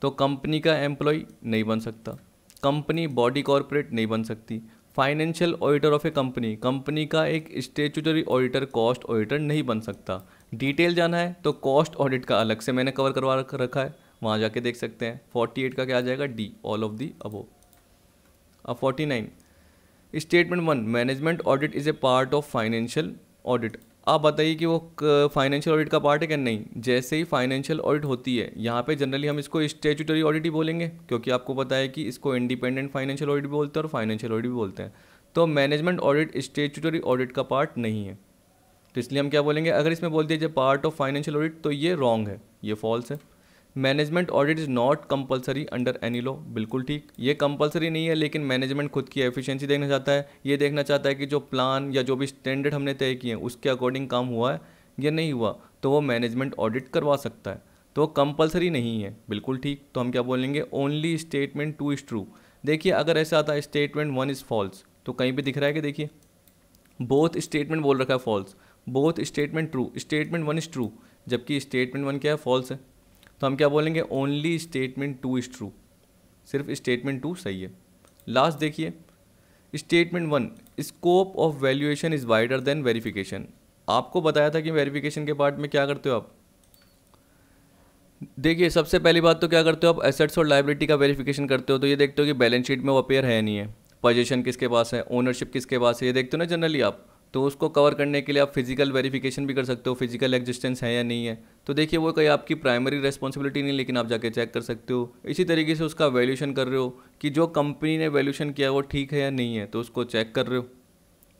तो कंपनी का एम्प्लॉय नहीं बन सकता, कंपनी बॉडी कॉर्पोरेट नहीं बन सकती, financial auditor of a company, company का एक स्टेचुटरी ऑडिटर कॉस्ट ऑडिटर नहीं बन सकता। डिटेल जाना है तो कॉस्ट ऑडिट का अलग से मैंने कवर करवा रखा है, वहाँ जाके देख सकते हैं। 48 का क्या आ जाएगा, D, all of the above. अब 49, statement 1, management audit is a part of financial audit. आप बताइए कि वो फाइनेंशियल ऑडिट का पार्ट है क्या, नहीं। जैसे ही फाइनेंशियल ऑडिट होती है, यहाँ पे जनरली हम इसको स्टेचुटरी ऑडिट ही बोलेंगे, क्योंकि आपको पता है कि इसको इंडिपेंडेंट फाइनेंशियल ऑडिट भी बोलते हैं और फाइनेंशियल ऑडिट भी बोलते हैं। तो मैनेजमेंट ऑडिट स्टेचुटरी ऑडिट का पार्ट नहीं है, तो इसलिए हम क्या बोलेंगे, अगर इसमें बोल दिया पार्ट ऑफ फाइनेंशियल ऑडिट तो ये रॉन्ग है, ये फॉल्स है। Management audit is not compulsory under any law, बिल्कुल ठीक, ये कंपलसरी नहीं है, लेकिन मैनेजमेंट खुद की एफिशिएंसी देखना चाहता है, ये देखना चाहता है कि जो प्लान या जो भी स्टैंडर्ड हमने तय किए हैं उसके अकॉर्डिंग काम हुआ है या नहीं हुआ, तो वो मैनेजमेंट ऑडिट करवा सकता है। तो वो कंपलसरी नहीं है, बिल्कुल ठीक। तो हम क्या बोलेंगे, ओनली स्टेटमेंट 2 इज़ ट्रू। देखिए, अगर ऐसा आता है स्टेटमेंट 1 इज़ फॉल्स, तो कहीं पर दिख रहा है कि देखिए बोथ स्टेटमेंट बोल रखा है false, both statement true, statement 1 is true, जबकि स्टेटमेंट 1 क्या है, फॉल्स है। तो हम क्या बोलेंगे, ओनली स्टेटमेंट 2 इज़ ट्रू, सिर्फ स्टेटमेंट 2 सही है। लास्ट देखिए, statement 1, scope of valuation is wider than verification. आपको बताया था कि वेरिफिकेशन के पार्ट में क्या करते हो आप। देखिए, सबसे पहली बात तो क्या करते हो आप, एसेट्स और लायबिलिटी का वेरिफिकेशन करते हो, तो ये देखते हो कि बैलेंस शीट में वो अपेयर है नहीं है, पोजीशन किसके पास है, ओनरशिप किसके पास है, ये देखते हो ना जनरली आप। तो उसको कवर करने के लिए आप फिजिकल वेरिफिकेशन भी कर सकते हो, फिजिकल एग्जिस्टेंस है या नहीं है। तो देखिए, वो कोई आपकी प्राइमरी रेस्पॉन्सिबिलिटी नहीं, लेकिन आप जाके चेक कर सकते हो। इसी तरीके से उसका वैल्यूएशन कर रहे हो कि जो कंपनी ने वैल्यूएशन किया वो ठीक है या नहीं है, तो उसको चेक कर रहे हो,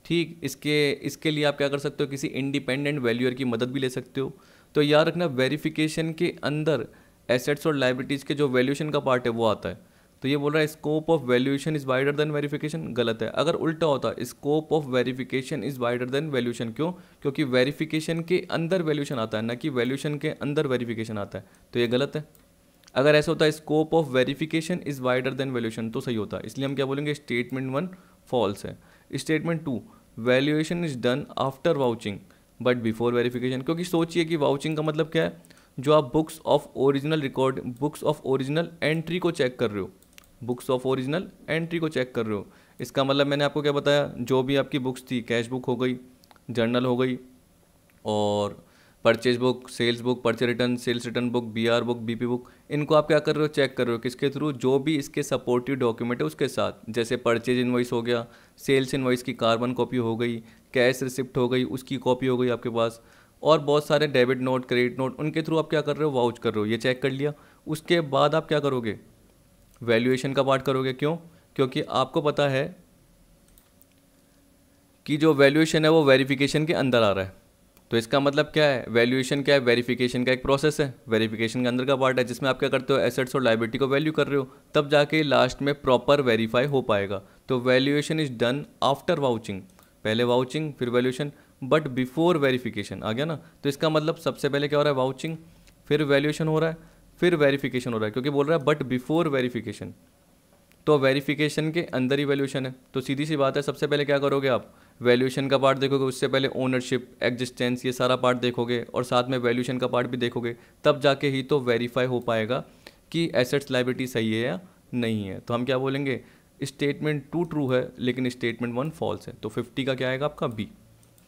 ठीक। इसके लिए आप क्या कर सकते हो, किसी इंडिपेंडेंट वैल्यूअर की मदद भी ले सकते हो। तो याद रखना, वेरिफिकेशन के अंदर एसेट्स और लाइबिलिटीज़ के जो वैल्यूएशन का पार्ट है वो आता है। तो ये बोल रहा है scope of valuation is wider than verification, गलत है। अगर उल्टा होता scope of verification is wider then valuation, क्यों? क्योंकि वेरिफिकेशन के अंदर वैल्यूएशन आता है, ना कि वैल्यूएशन के अंदर वेरिफिकेशन आता है, तो ये गलत है। अगर ऐसा होता है scope of verification is wider then valuation तो सही होता है। इसलिए हम क्या बोलेंगे, स्टेटमेंट 1 फॉल्स है। Statement 2, valuation is done after vouching but before verification, क्योंकि सोचिए कि वाउचिंग का मतलब क्या है, जो आप books of original record, books of original entry को चेक कर रहे हो, बुक्स ऑफ ओरिजिनल एंट्री को चेक कर रहे हो। इसका मतलब मैंने आपको क्या बताया, जो भी आपकी बुक्स थी, कैश बुक हो गई, जर्नल हो गई, और purchase book, sales book, purchase return, sales return book, BR book, BP book, इनको आप क्या कर रहे हो, चेक कर रहे हो किसके थ्रू, जो भी इसके सपोर्टिव डॉक्यूमेंट है उसके साथ। जैसे परचेज इनवॉइस हो गया, सेल्स इनवॉइस की कार्बन कॉपी हो गई, कैश रिसिप्ट हो गई, उसकी कॉपी हो गई आपके पास, और बहुत सारे डेबिट नोट, क्रेडिट नोट, उनके थ्रू आप क्या कर रहे हो, वाउच कर रहे हो। ये चेक कर लिया, उसके बाद आप क्या करोगे, वैल्यूएशन का पार्ट करोगे। क्यों? क्योंकि आपको पता है कि जो वैल्यूएशन है वो वेरिफिकेशन के अंदर आ रहा है। तो इसका मतलब क्या है, वैल्यूएशन क्या है, वेरिफिकेशन का एक प्रोसेस है, वेरिफिकेशन के अंदर का पार्ट है, जिसमें आप क्या करते हो, एसेट्स और लायबिलिटी को वैल्यू कर रहे हो, तब जाके लास्ट में प्रॉपर वेरीफाई हो पाएगा। तो valuation is done after vouching, पहले वाउचिंग फिर वैल्यूएशन, बट बिफोर वेरिफिकेशन, आ गया ना। तो इसका मतलब सबसे पहले क्या हो रहा है, वाउचिंग, फिर वैल्यूएशन हो रहा है, फिर वेरिफिकेशन हो रहा है, क्योंकि बोल रहा है बट बिफोर वेरिफिकेशन, तो वेरिफिकेशन के अंदर ही वैल्यूएशन है। तो सीधी सी बात है, सबसे पहले क्या करोगे आप, वैल्यूएशन का पार्ट देखोगे, उससे पहले ओनरशिप, एग्जिस्टेंस, ये सारा पार्ट देखोगे, और साथ में वैल्यूएशन का पार्ट भी देखोगे, तब जाके ही तो वेरीफाई हो पाएगा कि एसेट्स लायबिलिटी सही है या नहीं है। तो हम क्या बोलेंगे, स्टेटमेंट 2 ट्रू है लेकिन स्टेटमेंट 1 फॉल्स है। तो 50 का क्या आएगा आपका, बी।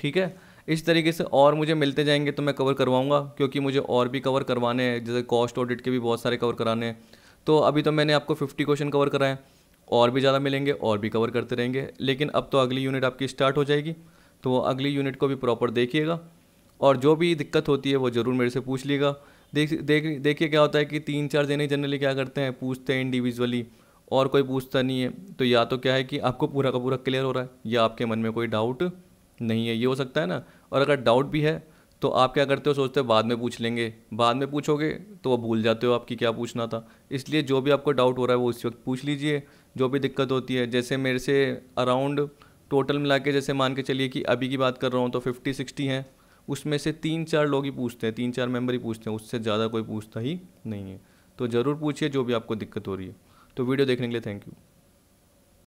ठीक है, इस तरीके से और मुझे मिलते जाएंगे तो मैं कवर करवाऊंगा, क्योंकि मुझे और भी कवर करवाने हैं, जैसे कॉस्ट ऑडिट के भी बहुत सारे कवर कराने हैं। तो अभी तो मैंने आपको 50 क्वेश्चन कवर कराएं, और भी ज़्यादा मिलेंगे और भी कवर करते रहेंगे। लेकिन अब तो अगली यूनिट आपकी स्टार्ट हो जाएगी, तो वो अगली यूनिट को भी प्रॉपर देखिएगा, और जो भी दिक्कत होती है वो ज़रूर मेरे से पूछ लीजिएगा। देखिए क्या होता है कि 3-4 जने जनरली क्या करते हैं, पूछते हैं इंडिविजुअली, और कोई पूछता नहीं है। तो या तो क्या है कि आपको पूरा का पूरा क्लियर हो रहा है, या आपके मन में कोई डाउट नहीं है, ये हो सकता है ना। और अगर डाउट भी है तो आप क्या करते हो, सोचते हो बाद में पूछ लेंगे, बाद में पूछोगे तो वो भूल जाते हो आपकी क्या पूछना था। इसलिए जो भी आपको डाउट हो रहा है वो उस वक्त पूछ लीजिए, जो भी दिक्कत होती है। जैसे मेरे से अराउंड टोटल मिला के, जैसे मान के चलिए कि अभी की बात कर रहा हूँ तो 50-60 हैं, उसमें से 3-4 लोग ही पूछते हैं, 3-4 मेंबर ही पूछते हैं, उससे ज़्यादा कोई पूछता ही नहीं है। तो ज़रूर पूछिए जो भी आपको दिक्कत हो रही है। तो वीडियो देखने के लिए थैंक यू।